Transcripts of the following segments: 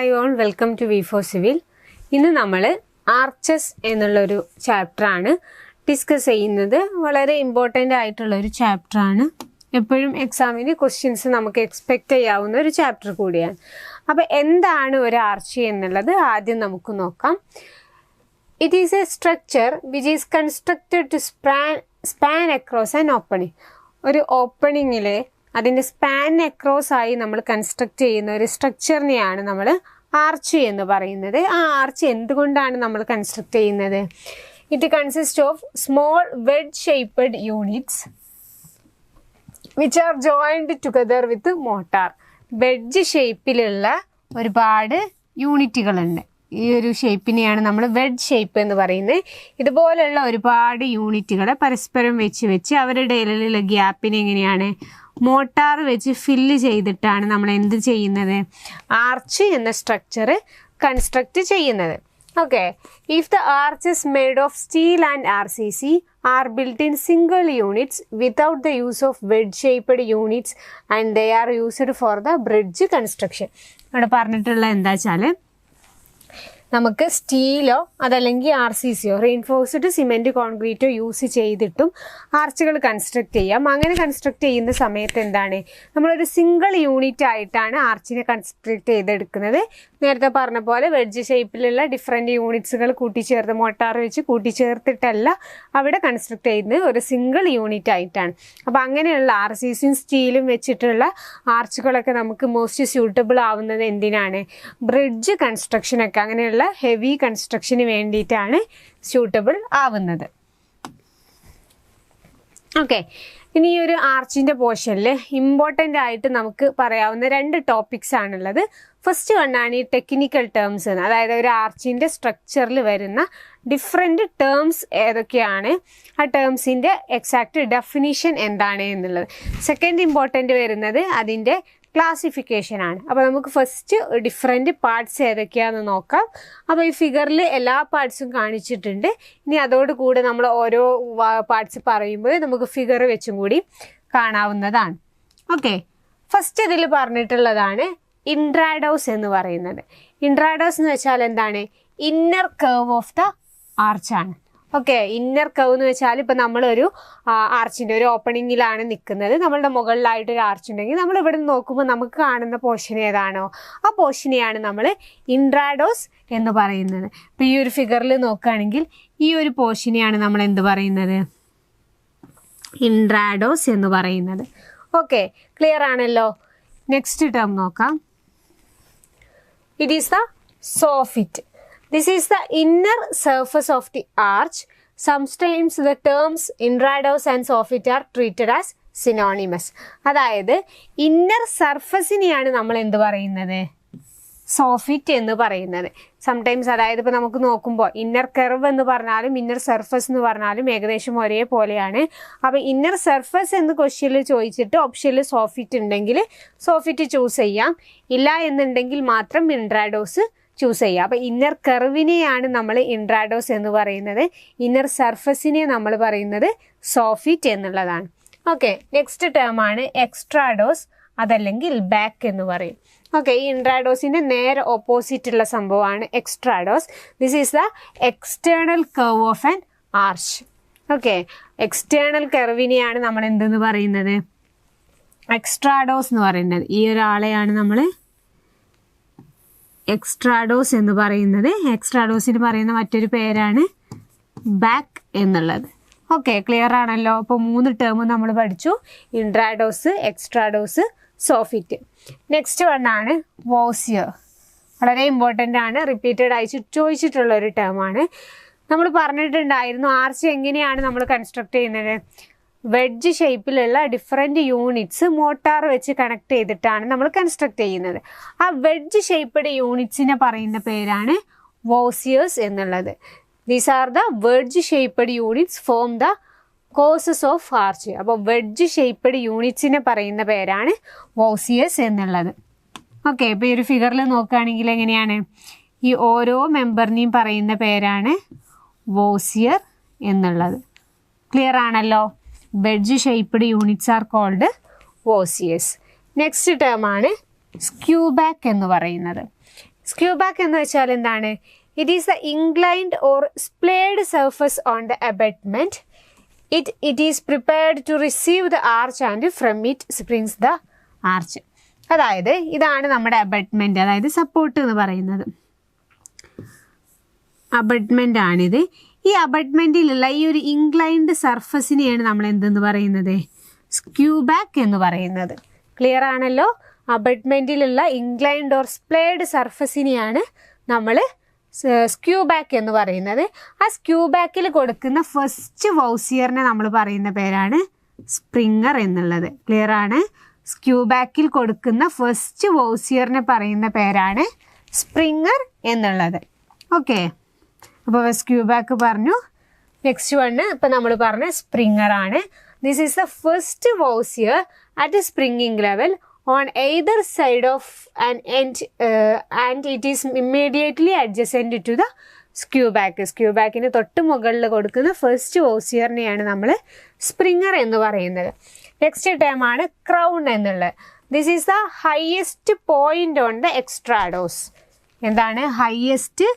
Hi all, welcome to V4 civil. ഇന്ന് നമ്മൾ arches എന്നുള്ളൊരു ചാപ്റ്ററാണ് ഡിസ്കസ് ചെയ്യുന്നത്. വളരെ ഇമ്പോർട്ടൻ്റ് ആയിട്ടുള്ളൊരു ചാപ്റ്ററാണ്. എപ്പോഴും എക്സാമിന് ക്വസ്റ്റ്യൻസ് നമുക്ക് എക്സ്പെക്റ്റ് ചെയ്യാവുന്ന ഒരു ചാപ്റ്റർ കൂടിയാണ്. അപ്പോൾ എന്താണ് ഒരു ആർച്ച് എന്നുള്ളത് ആദ്യം നമുക്ക് നോക്കാം. It is a structure which is constructed to span across an opening. ഒരു ഓപ്പണിങ്ങിൽ അതിൻ്റെ സ്പാൻ അക്രോസ് ആയി നമ്മൾ കൺസ്ട്രക്റ്റ് ചെയ്യുന്ന ഒരു സ്ട്രക്ചറിനെയാണ് നമ്മൾ ആർച്ച് എന്ന് പറയുന്നത്. ആ ആർച്ച് എന്തുകൊണ്ടാണ് നമ്മൾ കൺസ്ട്രക്റ്റ് ചെയ്യുന്നത്? It consist of small wed shaped units which are joined together with motor. Wedge ഷേപ്പിലുള്ള ഒരുപാട് യൂണിറ്റുകളുണ്ട്. ഈ ഒരു ഷേപ്പിനെയാണ് നമ്മൾ വെഡ് ഷേപ്പ് എന്ന് പറയുന്നത്. ഇതുപോലെയുള്ള ഒരുപാട് യൂണിറ്റുകളെ പരസ്പരം വെച്ച് അവരുടെ ഇടയിലുള്ള ഗ്യാപ്പിനെ എങ്ങനെയാണ് മോട്ടാർ വെച്ച് ഫില്ല് ചെയ്തിട്ടാണ് നമ്മൾ എന്ത് ചെയ്യുന്നത്? ആർച്ച് എന്ന സ്ട്രക്ചർ കൺസ്ട്രക്റ്റ് ചെയ്യുന്നത്. Okay, if the arches made of steel and RCC R built in single units without the use of wed shaped units and they are used for the bridge construction. ഇവിടെ പറഞ്ഞിട്ടുള്ള എന്താ വെച്ചാൽ, നമുക്ക് സ്റ്റീലോ അതല്ലെങ്കിൽ RCCയോ reinforced cement കോൺക്രീറ്റോ use ചെയ്തിട്ടും ആർച്ചുകൾ construct ചെയ്യാം. അങ്ങനെ construct ചെയ്യുന്ന സമയത്ത് എന്താണ്, നമ്മളൊരു സിംഗിൾ യൂണിറ്റ് ആയിട്ടാണ് ആർച്ചിനെ കൺസ്ട്രക്ട് ചെയ്തെടുക്കുന്നത്. നേരത്തെ പറഞ്ഞ പോലെ വെഡ്ജ് ഷേപ്പിലുള്ള ഡിഫറെൻറ്റ് യൂണിറ്റ്സുകൾ കൂട്ടിച്ചേർത്ത് മോട്ടാർ വെച്ച് കൂട്ടിച്ചേർത്തിട്ടല്ല അവിടെ കൺസ്ട്രക്ട് ചെയ്യുന്നത്, ഒരു സിംഗിൾ യൂണിറ്റ് ആയിട്ടാണ്. അപ്പോൾ അങ്ങനെയുള്ള RCCയും സ്റ്റീലും വെച്ചിട്ടുള്ള ആർച്ചുകളൊക്കെ നമുക്ക് മോസ്റ്റ് സ്യൂട്ടബിൾ ആവുന്നത് എന്തിനാണ്? ബ്രിഡ്ജ് കൺസ്ട്രക്ഷനൊക്കെ, അങ്ങനെയുള്ള ഹെവി കൺസ്ട്രക്ഷന് വേണ്ടിയിട്ടാണ് സ്യൂട്ടബിൾ ആവുന്നത്. ഓക്കെ, ഇനി ഈ ഒരു ആർച്ചിൻ്റെ പോർഷനിൽ ഇമ്പോർട്ടൻ്റ് ആയിട്ട് നമുക്ക് പറയാവുന്ന 2 ടോപ്പിക്സ് ആണുള്ളത്. ഫസ്റ്റ് വണ്ണാണ് ഈ ടെക്നിക്കൽ ടേംസ് എന്ന്, അതായത് ഒരു ആർച്ചിൻ്റെ സ്ട്രക്ചറിൽ വരുന്ന ഡിഫറെൻറ്റ് ടേംസ് ഏതൊക്കെയാണ്, ആ ടേംസിൻ്റെ എക്സാക്റ്റ് ഡെഫിനിഷൻ എന്താണ് എന്നുള്ളത്. സെക്കൻഡ് ഇമ്പോർട്ടൻ്റ് വരുന്നത് അതിൻ്റെ ക്ലാസിഫിക്കേഷൻ ആണ്. അപ്പോൾ നമുക്ക് ഫസ്റ്റ് ഡിഫറെൻറ്റ് പാർട്സ് ഏതൊക്കെയാണെന്ന് നോക്കാം. അപ്പോൾ ഈ ഫിഗറിൽ എല്ലാ പാർട്സും കാണിച്ചിട്ടുണ്ട്. ഇനി അതോടുകൂടി നമ്മൾ ഓരോ പാർട്സ് പറയുമ്പോൾ നമുക്ക് ഫിഗർ വെച്ചും കൂടി കാണാവുന്നതാണ്. ഓക്കെ, ഫസ്റ്റ് ഇതിൽ പറഞ്ഞിട്ടുള്ളതാണ് ഇൻട്രാഡോസ് എന്ന് പറയുന്നത്. ഇൻട്രാഡോസ് എന്ന് വെച്ചാൽ എന്താണ്? ഇന്നർ കർവ് ഓഫ് ദ ആർച്ചാണ്. ഓക്കെ, ഇന്നർ കർവ് എന്ന് വെച്ചാൽ ഇപ്പോൾ നമ്മളൊരു ആർച്ചിൻ്റെ ഒരു ഓപ്പണിങ്ങിലാണ് നിൽക്കുന്നത്. നമ്മളുടെ മുകളിലായിട്ടൊരു ആർച്ച് ഉണ്ടെങ്കിൽ നമ്മൾ ഇവിടെ നിന്ന് നോക്കുമ്പോൾ നമുക്ക് കാണുന്ന പോർഷൻ ഏതാണോ ആ പോർഷനെയാണ് നമ്മൾ ഇൻട്രാഡോസ് എന്ന് പറയുന്നത്. ഇപ്പോൾ ഈ ഒരു ഫിഗറിൽ നോക്കുകയാണെങ്കിൽ ഈ ഒരു പോർഷനെയാണ് നമ്മൾ എന്ത് പറയുന്നത്? ഇൻട്രാഡോസ് എന്ന് പറയുന്നത്. ഓക്കെ, ക്ലിയർ ആണല്ലോ. നെക്സ്റ്റ് ടേം നോക്കാം. It is the soffit. This is the inner surface of the arch. Sometimes the terms intrados and soffit are treated as synonymous. അതായത് ഇന്നർ സർഫസിനെയാണ് നമ്മൾ എന്ത് പറയുന്നത്? സോഫിറ്റ് എന്ന് പറയുന്നത്. സംടൈംസ് അതായത് ഇപ്പോൾ നമുക്ക് നോക്കുമ്പോൾ ഇന്നർ കർവ് എന്ന് പറഞ്ഞാലും ഇന്നർ സർഫസ് എന്ന് പറഞ്ഞാലും ഏകദേശം ഒരേപോലെയാണ്. അപ്പോൾ ഇന്നർ സർഫസ് എന്ന് ക്വസ്റ്റ്യനിൽ ചോദിച്ചിട്ട് ഓപ്ഷനിൽ സോഫിറ്റ് ഉണ്ടെങ്കിൽ സോഫിറ്റ് ചൂസ് ചെയ്യാം, ഇല്ല എന്നുണ്ടെങ്കിൽ മാത്രം ഇൻട്രാഡോസ് ചൂസ് ചെയ്യുക. അപ്പോൾ ഇന്നർ കർവിനെയാണ് നമ്മൾ ഇൻട്രാഡോസ് എന്ന് പറയുന്നത്, ഇന്നർ സർഫസിനെ നമ്മൾ പറയുന്നത് സോഫിറ്റ് എന്നുള്ളതാണ്. ഓക്കെ, നെക്സ്റ്റ് ടേം ആണ് എക്സ്ട്രാഡോസ്, അതല്ലെങ്കിൽ ബാക്ക് എന്ന് പറയും. ഓക്കെ, ഈ ഇൻട്രാഡോസിൻ്റെ നേരെ ഓപ്പോസിറ്റ് ഉള്ള സംഭവമാണ് extrados. This is the external curve of an arch. Okay, external കർവിനെയാണ് നമ്മൾ എന്തെന്ന് പറയുന്നത്? എക്സ്ട്രാഡോസ് എന്ന് പറയുന്നത്. ഈ ഒരാളെയാണ് നമ്മൾ എക്സ്ട്രാഡോസ് എന്ന് പറയുന്നത്. എക്സ്ട്രാഡോസിന് പറയുന്ന മറ്റൊരു പേരാണ് ബാക്ക് എന്നുള്ളത്. ഓക്കെ, ക്ലിയർ ആണല്ലോ. അപ്പോൾ 3 ടേം നമ്മൾ പഠിച്ചു: ഇൻട്രാഡോസ്, എക്സ്ട്രാഡോസ്, സോഫിറ്റ്. നെക്സ്റ്റ് വണ്ണാണ് വോസിയർ. വളരെ ഇമ്പോർട്ടൻ്റ് ആണ്, റിപ്പീറ്റഡ് ആയി ചോദിച്ചിട്ടുള്ള ഒരു ടേമാണ്. നമ്മൾ പറഞ്ഞിട്ടുണ്ടായിരുന്നു ആർച്ച് എങ്ങനെയാണ് നമ്മൾ കൺസ്ട്രക്ട് ചെയ്യുന്നത്? വെഡ്ജ് ഷേപ്പിലുള്ള ഡിഫറെൻറ്റ് യൂണിറ്റ്സ് മോട്ടാർ വെച്ച് കണക്ട് ചെയ്തിട്ടാണ് നമ്മൾ കൺസ്ട്രക്ട് ചെയ്യുന്നത്. ആ വെഡ്ജ് ഷേപ്പ്ഡ് യൂണിറ്റ്സിനെ പറയുന്ന പേരാണ് വോസിയേഴ്സ് എന്നുള്ളത്. These are the wedge shaped units form the causes of arch. അപ്പോൾ വെഡ്ജ് ഷേപ്പ്ഡ് യൂണിറ്റ്സിനെ പറയുന്ന പേരാണ് വോസിയേഴ്സ് എന്നുള്ളത്. ഓക്കെ, ഇപ്പോൾ ഈ ഒരു ഫിഗറിൽ നോക്കുകയാണെങ്കിൽ എങ്ങനെയാണ്? ഈ ഓരോ മെമ്പറിനെയും പറയുന്ന പേരാണ് വോസിയർ എന്നുള്ളത്. ക്ലിയർ ആണല്ലോ. Wedge shaped units are called voussoirs. Next term ആണ് സ്ക്യൂ ബാക്ക് എന്ന് പറയുന്നത്. സ്ക്യൂ ബാക്ക് എന്ന് വെച്ചാൽ എന്താണ്? It is the inclined or splayed surface on the abutment. It is prepared to receive the arch and from it springs the arch. അതായത് ഇതാണ് നമ്മുടെ abutment, അതായത് സപ്പോർട്ട് എന്ന് പറയുന്നത്. അബട്ട്മെന്റ് ആണിത്. ഈ അബട്ട്മെന്റിലുള്ള ഈ ഒരു ഇൻക്ലൈൻഡ് സർഫസിനെയാണ് നമ്മൾ എന്തെന്ന് പറയുന്നത്? സ്ക്യൂ ബാക്ക് എന്ന് പറയുന്നത്. ക്ലിയർ ആണല്ലോ? അബട്ട്മെന്റിലുള്ള ഇൻക്ലൈൻഡ് ഓർ സ്പ്ലേഡ് സർഫസിനെയാണ് നമ്മൾ സ്ക്യൂ ബാക്ക് എന്ന് പറയുന്നത്. ആ സ്ക്യൂ ബാക്കിൽ കൊടുക്കുന്ന ഫസ്റ്റ് വൗസിയറിനെ നമ്മൾ പറയുന്ന പേരാണ് സ്പ്രിങ്ങർ എന്നുള്ളത്. ക്ലിയർ ആണ്? സ്ക്യൂ ബാക്കിൽ കൊടുക്കുന്ന ഫസ്റ്റ് വൗസിയറിനെ പറയുന്ന പേരാണ് സ്പ്രിങ്ങർ എന്നുള്ളത്. ഓക്കെ, അപ്പോൾ സ്ക്യൂ ബാക്ക് പറഞ്ഞു. നെക്സ്റ്റ് വണ് ഇപ്പം നമ്മൾ പറഞ്ഞ സ്പ്രിങ്ങർ ആണ്. This is the first voussoir at springing level on either side of an end and it is immediately adjacent to the skew back. Skew ബാക്കിന് തൊട്ട് മുകളിൽ കൊടുക്കുന്ന ഫസ്റ്റ് വൗസിയറിനെയാണ് നമ്മൾ സ്പ്രിങ്ങർ എന്ന് പറയുന്നത്. നെക്സ്റ്റ് ടേം ആണ് ക്രൗൺ എന്നുള്ളത്. This is the highest point on the extrados. എന്താണ്? Highest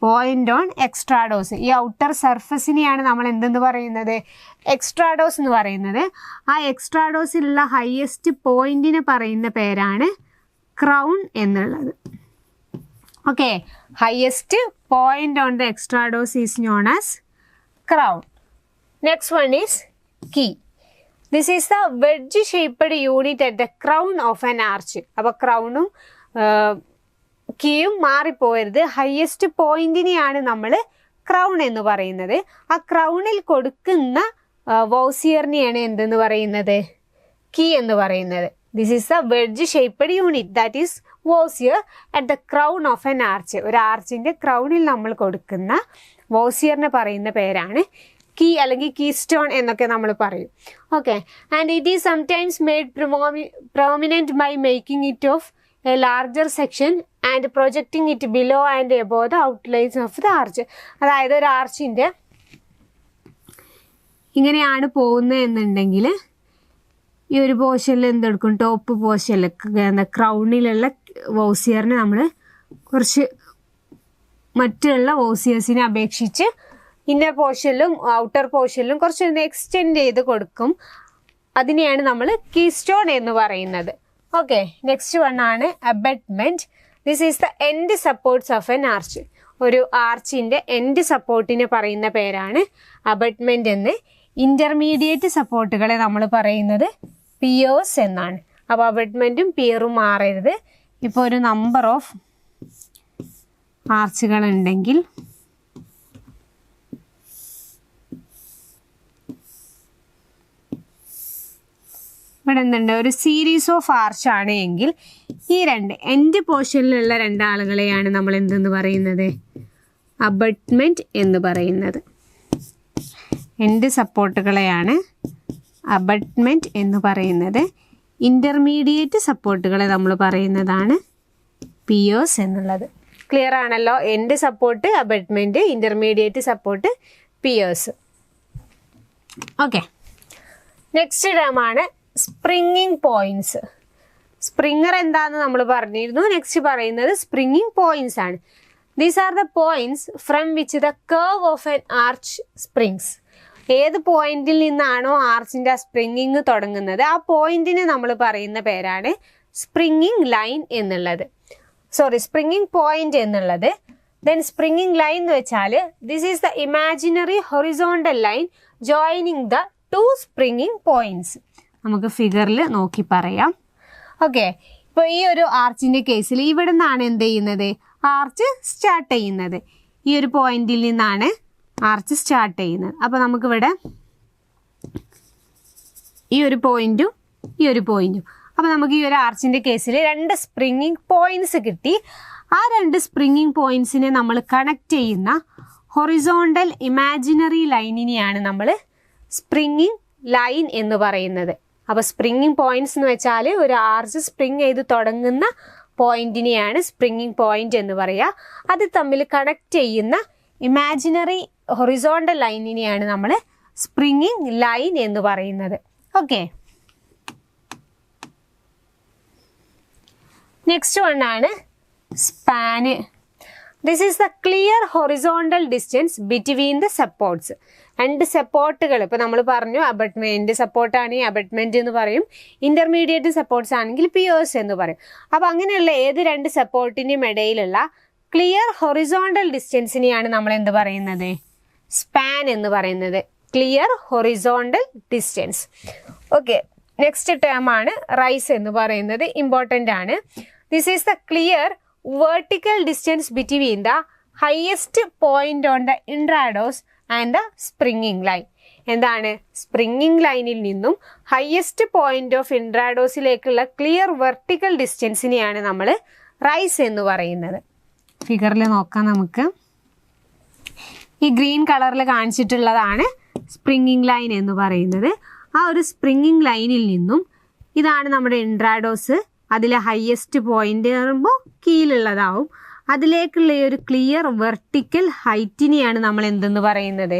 point on extrados. ഈ ഔട്ടർ സർഫസിനെയാണ് നമ്മൾ എന്തെന്ന് പറയുന്നത്? എക്സ്ട്രാഡോസ് എന്ന് പറയുന്നത്. ആ എക്സ്ട്രാഡോസിലുള്ള ഹയസ്റ്റ് പോയിന്റിനെ പറയുന്ന പേരാണ് ക്രൗൺ എന്നുള്ളത്. Okay, highest point on the extrados is known as crown. Next one is key. This is the wedge shaped unit at the crown of an arch. അപ്പോൾ ക്രൗണും കീയും മാറിപ്പോയരുത്. ഹയസ്റ്റ് പോയിന്റിനെയാണ് നമ്മൾ ക്രൗൺ എന്ന് പറയുന്നത്. ആ ക്രൗണിൽ കൊടുക്കുന്ന വൗസിയറിനെയാണ് എന്തെന്ന് പറയുന്നത്? കീ എന്ന് പറയുന്നത്. This is the wedge shaped unit that is voussoir at the crown of an arch. ഒരു ആർച്ചിൻ്റെ ക്രൗണിൽ നമ്മൾ കൊടുക്കുന്ന വൗസിയറിനെ പറയുന്ന പേരാണ് കീ അല്ലെങ്കിൽ കീ സ്റ്റോൺ എന്നൊക്കെ നമ്മൾ പറയും. Okay, and it is sometimes made prominent by making it of a larger section and projecting it below and above the outlines of the arch. അതായത് ഒരു ആർച്ചിൻ്റെ ഇങ്ങനെയാണ് പോകുന്നത് എന്നുണ്ടെങ്കിൽ ഈ ഒരു പോർഷനിൽ എന്തെടുക്കും? ടോപ്പ് പോർഷനിൽ ക്രൗണിലുള്ള വൗസിയറിനെ നമ്മൾ കുറച്ച് മറ്റുള്ള വൗസിയേഴ്സിനെ അപേക്ഷിച്ച് ഇന്നർ പോർഷനിലും ഔട്ടർ പോർഷനിലും കുറച്ച് എക്സ്റ്റെൻഡ് ചെയ്ത് കൊടുക്കും. അതിനെയാണ് നമ്മൾ കീ സ്റ്റോൺ എന്ന് പറയുന്നത്. ഓക്കെ, നെക്സ്റ്റ് വൺ ആണ് abutment. This is the end supports of an arch. ഒരു ആർച്ചിൻ്റെ എൻഡ് സപ്പോർട്ടിനെ പറയുന്ന പേരാണ് അബട്ട്മെന്റ് എന്ന്. ഇന്റർമീഡിയറ്റ് സപ്പോർട്ടുകളെ നമ്മൾ പറയുന്നത് പിയേഴ്സ് എന്നാണ്. അപ്പോൾ അബട്ട്മെന്റും പിയറും മാറരുത്. ഇപ്പോൾ ഒരു നമ്പർ ഓഫ് ആർച്ചുകൾ ഉണ്ടെങ്കിൽ ഇവിടെ എന്തുണ്ട്? ഒരു സീരീസ് ഓഫ് ആർച്ച് ആണ് എങ്കിൽ ഈ രണ്ട് എൻഡ് പോർഷനിലുള്ള രണ്ടാളുകളെയാണ് നമ്മൾ എന്തെന്ന് പറയുന്നത്? അബട്ട്മെന്റ് എന്ന് പറയുന്നത്. എൻഡ് സപ്പോർട്ടുകളെയാണ് അബട്ട്മെന്റ് എന്ന് പറയുന്നത്. ഇന്റർമീഡിയറ്റ് സപ്പോർട്ടുകളെ നമ്മൾ പറയുന്നതാണ് പിയേഴ്സ് എന്നുള്ളത്. ക്ലിയർ ആണല്ലോ? End support abutment, intermediate support piers. Okay, next term ആണ് സ്പ്രിങ്ങിങ് പോയിന്റ്സ്. സ്പ്രിങ്ങർ എന്താന്ന് നമ്മൾ പറഞ്ഞിരുന്നു. നെക്സ്റ്റ് പറയുന്നത് സ്പ്രിങ്ങിങ് പോയിന്റ്സ് ആണ്. These are the points from which the curve of an arch springs. ഏത് പോയിന്റിൽ നിന്നാണോ ആർച്ചിൻ്റെ സ്പ്രിങ്ങിങ് തുടങ്ങുന്നത് ആ പോയിന്റിനെ നമ്മൾ പറയുന്ന പേരാണ് സ്പ്രിങ്ങിങ് ലൈൻ എന്നുള്ളത്. സ്പ്രിങ്ങിങ് പോയിന്റ് എന്നുള്ളത്. ദെൻ സ്പ്രിങ്ങിങ് ലൈൻ എന്ന് വെച്ചാൽ this is the imaginary horizontal line joining the two springing points. നമുക്ക് ഫിഗറിൽ നോക്കി പറയാം. ഓക്കെ, ഇപ്പോൾ ഈ ഒരു ആർച്ചിൻ്റെ കേസിൽ ഇവിടെ നിന്നാണ് എന്ത് ചെയ്യുന്നത്? ആർച്ച് സ്റ്റാർട്ട് ചെയ്യുന്നത്. ഈ ഒരു പോയിന്റിൽ നിന്നാണ് ആർച്ച് സ്റ്റാർട്ട് ചെയ്യുന്നത്. അപ്പോൾ നമുക്കിവിടെ ഈ ഒരു പോയിന്റും ഈ ഒരു പോയിന്റും, അപ്പോൾ നമുക്ക് ഈ ഒരു ആർച്ചിൻ്റെ കേസിൽ രണ്ട് സ്പ്രിങ്ങിങ് പോയിന്റ്സ് കിട്ടി. ആ രണ്ട് സ്പ്രിങ്ങിങ് പോയിന്റ്സിനെ നമ്മൾ കണക്ട് ചെയ്യുന്ന ഹൊറിസോണ്ടൽ ഇമാജിനറി ലൈനിനെയാണ് നമ്മൾ സ്പ്രിങ്ങിങ് ലൈൻ എന്ന് പറയുന്നത്. അപ്പോൾ സ്പ്രിങ്ങിങ് പോയിന്റ്സ് എന്ന് വെച്ചാൽ ഒരു ആർച്ച് സ്പ്രിങ് ചെയ്ത് തുടങ്ങുന്ന പോയിന്റിനെയാണ് സ്പ്രിങ്ങിങ് പോയിന്റ് എന്ന് പറയുക. അത് തമ്മിൽ കണക്ട് ചെയ്യുന്ന ഇമാജിനറി ഹൊറിസോണ്ടൽ ലൈനിനെയാണ് നമ്മൾ സ്പ്രിങ്ങിങ് ലൈൻ എന്ന് പറയുന്നത്. ഓക്കെ, നെക്സ്റ്റ് വൺ ആണ് span. This is the clear horizontal distance between the supports. രണ്ട് സപ്പോർട്ടുകൾ ഇപ്പോൾ നമ്മൾ പറഞ്ഞു, അബട്ട്മെൻറ്റ് സപ്പോർട്ടാണെങ്കിൽ അബട്ട്മെൻറ്റ് എന്ന് പറയും, ഇൻ്റർമീഡിയറ്റ് സപ്പോർട്ട്സ് ആണെങ്കിൽ പിയേഴ്സ് എന്ന് പറയും. അപ്പോൾ അങ്ങനെയുള്ള ഏത് രണ്ട് സപ്പോർട്ടിൻ്റെയും ഇടയിലുള്ള ക്ലിയർ ഹൊറിസോണ്ടൽ ഡിസ്റ്റൻസിനെയാണ് നമ്മൾ എന്ത് പറയുന്നത്? സ്പാൻ എന്ന് പറയുന്നത്. Clear horizontal distance. Okay, next term ആണ് റൈസ് എന്ന് പറയുന്നത്. ഇമ്പോർട്ടൻ്റ് ആണ്. This is the clear vertical distance between the highest point on the intrados and the springing line. എന്താണ്? സ്പ്രിങ്ങിങ് ലൈനിൽ നിന്നും ഹയസ്റ്റ് പോയിന്റ് ഓഫ് ഇൻട്രാഡോസിലേക്കുള്ള ക്ലിയർ വെർട്ടിക്കൽ ഡിസ്റ്റൻസിനെയാണ് നമ്മൾ റൈസ് എന്ന് പറയുന്നത്. ഫിഗറിൽ നോക്കാം നമുക്ക്. ഈ ഗ്രീൻ കളറിൽ കാണിച്ചിട്ടുള്ളതാണ് സ്പ്രിങ്ങിങ് ലൈൻ എന്ന് പറയുന്നത്. ആ ഒരു സ്പ്രിങ്ങിങ് ലൈനിൽ നിന്നും ഇതാണ് നമ്മുടെ ഇൻട്രാഡോസ്. അതിലെ ഹയസ്റ്റ് പോയിന്റ് പറയുമ്പോൾ കീഴിലുള്ളതാവും. അതിലേക്കുള്ള ഒരു ക്ലിയർ വെർട്ടിക്കൽ ഹൈറ്റിനെയാണ് നമ്മൾ എന്തെന്ന് പറയുന്നത്?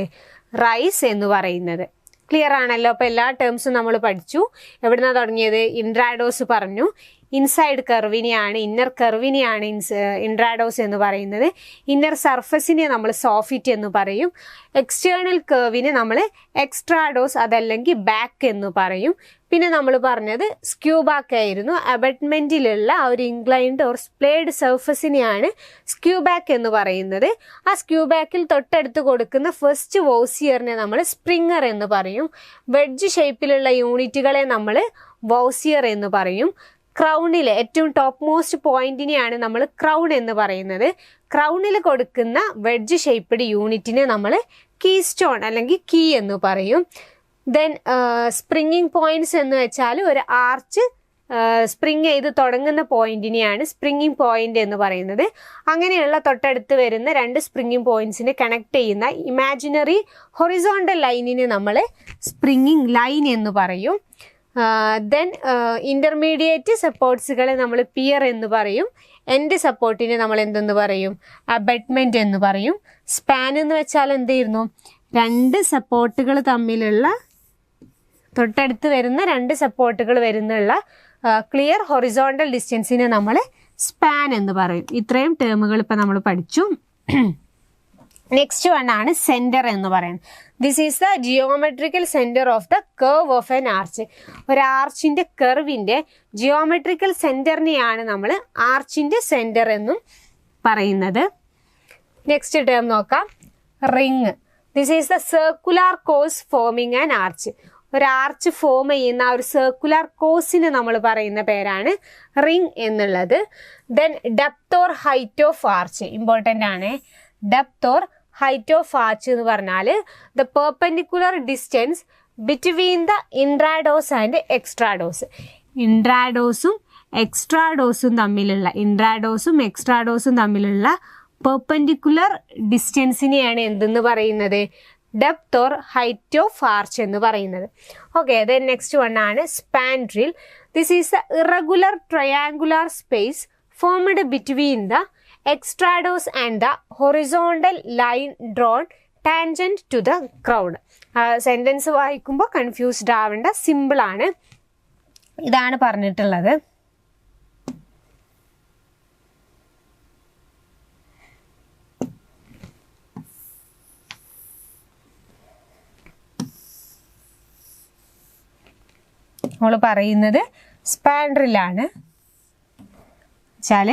റൈസ് എന്ന് പറയുന്നത്. ക്ലിയർ ആണല്ലോ? അപ്പോൾ എല്ലാ ടേംസും നമ്മൾ പഠിച്ചു. എവിടുന്നാണ് തുടങ്ങിയത്? ഇൻട്രാഡോസ് പറഞ്ഞു. ഇൻസൈഡ് കർവിനെയാണ്, ഇന്നർ കർവിനെയാണ് ഇൻട്രാഡോസ് എന്ന് പറയുന്നത്. ഇന്നർ സർഫസിനെ നമ്മൾ സോഫിറ്റ് എന്ന് പറയും. എക്സ്റ്റേണൽ കർവിനെ നമ്മൾ എക്സ്ട്രാഡോസ് അതല്ലെങ്കിൽ ബാക്ക് എന്ന് പറയും. പിന്നെ നമ്മൾ പറഞ്ഞത് സ്ക്യൂബാക്ക് ആയിരുന്നു. അബട്ട്മെൻറ്റിലുള്ള ഒരു ഇൻക്ലൈൻഡ് ഓർ സ്പ്ലേഡ് സർഫസിനെയാണ് സ്ക്യൂബാക്ക് എന്ന് പറയുന്നത്. ആ സ്ക്യൂബാക്കിൽ തൊട്ടടുത്ത് കൊടുക്കുന്ന ഫസ്റ്റ് വോസിയറിനെ നമ്മൾ സ്പ്രിങ്ങർ എന്ന് പറയും. വെഡ്ജ് ഷേപ്പിലുള്ള യൂണിറ്റുകളെ നമ്മൾ വോസിയർ എന്ന് പറയും. ക്രൗണിലെ ഏറ്റവും ടോപ്പ് മോസ്റ്റ് പോയിന്റിനെയാണ് നമ്മൾ ക്രൗൺ എന്ന് പറയുന്നത്. ക്രൗണിൽ കൊടുക്കുന്ന വെഡ്ജ് ഷേപ്പ്ഡ് യൂണിറ്റിനെ നമ്മൾ കീ സ്റ്റോൺ അല്ലെങ്കിൽ കീ എന്ന് പറയും. ദെൻ സ്പ്രിങ്ങിങ് പോയിന്റ്സ് എന്ന് വെച്ചാൽ ഒരു ആർച്ച് സ്പ്രിങ് ചെയ്ത് തുടങ്ങുന്ന പോയിന്റിനെയാണ് സ്പ്രിങ്ങിങ് പോയിന്റ് എന്ന് പറയുന്നത്. അങ്ങനെയുള്ള തൊട്ടടുത്ത് വരുന്ന രണ്ട് സ്പ്രിങ്ങിങ് പോയിന്റ്സിനെ കണക്ട് ചെയ്യുന്ന ഇമാജിനറി ഹൊറിസോണ്ടൽ ലൈനിനെ നമ്മൾ സ്പ്രിങ്ങിങ് ലൈൻ എന്ന് പറയും. ദെൻ ഇൻ്റർമീഡിയറ്റ് സപ്പോർട്ട്സുകളെ നമ്മൾ പിയർ എന്ന് പറയും. എൻഡ് സപ്പോർട്ടിനെ നമ്മൾ എന്തെന്ന് പറയും? അബട്ട്മെൻറ്റ് എന്ന് പറയും. സ്പാൻ എന്ന് വെച്ചാൽ എന്തായിരുന്നു? രണ്ട് സപ്പോർട്ടുകൾ തമ്മിലുള്ള തൊട്ടടുത്ത് വരുന്ന രണ്ട് സപ്പോർട്ടുകൾ വരുന്നുള്ള ക്ലിയർ ഹൊറിസോണ്ടൽ ഡിസ്റ്റൻസിനെ നമ്മൾ സ്പാൻ എന്ന് പറയും. ഇത്രയും ടേമുകൾ ഇപ്പോൾ നമ്മൾ പഠിച്ചു. നെക്സ്റ്റ് വൺ ആണ് സെൻറ്റർ എന്ന് പറയുന്നത്. This is the geometrical centre of the curve of an arch. ഒരു ആർച്ചിൻ്റെ കർവിൻ്റെ ജിയോമെട്രിക്കൽ സെൻറ്ററിനെയാണ് നമ്മൾ ആർച്ചിൻ്റെ സെൻറ്റർ എന്നും പറയുന്നത്. നെക്സ്റ്റ് ടേം നോക്കാം. Ring. This is the circular course forming an arch. ഒരു ആർച്ച് ഫോം ചെയ്യുന്ന ഒരു സർക്കുലർ കോഴ്സിന് നമ്മൾ പറയുന്ന പേരാണ് റിങ് എന്നുള്ളത്. Then depth or height of arch important ആണ്. Depth or height of arch എന്ന് പറഞ്ഞാൽ the perpendicular distance between the intrados and extrados. ഇൻട്രാഡോസും എക്സ്ട്രാഡോസും തമ്മിലുള്ള പെർപെൻഡിക്കുലർ ഡിസ്റ്റൻസിനെയാണ് എന്തെന്ന് പറയുന്നത്? Depth or height of arch എന്ന് പറയുന്നത്. ഓക്കെ, ദെൻ നെക്സ്റ്റ് വൺ ആണ് സ്പാൻഡ്രിൽ. This is the irregular triangular space formed between the extrados and the horizontal line drawn tangent to the crown. Sentence വായിക്കുമ്പോൾ കൺഫ്യൂസ്ഡ് ആവേണ്ട, സിമ്പിളാണ്. ഇതാണ് പറഞ്ഞിട്ടുള്ളത്. നമ്മൾ പറയുന്നത് സ്പാൻഡ്രിലാണ്. വെച്ചാൽ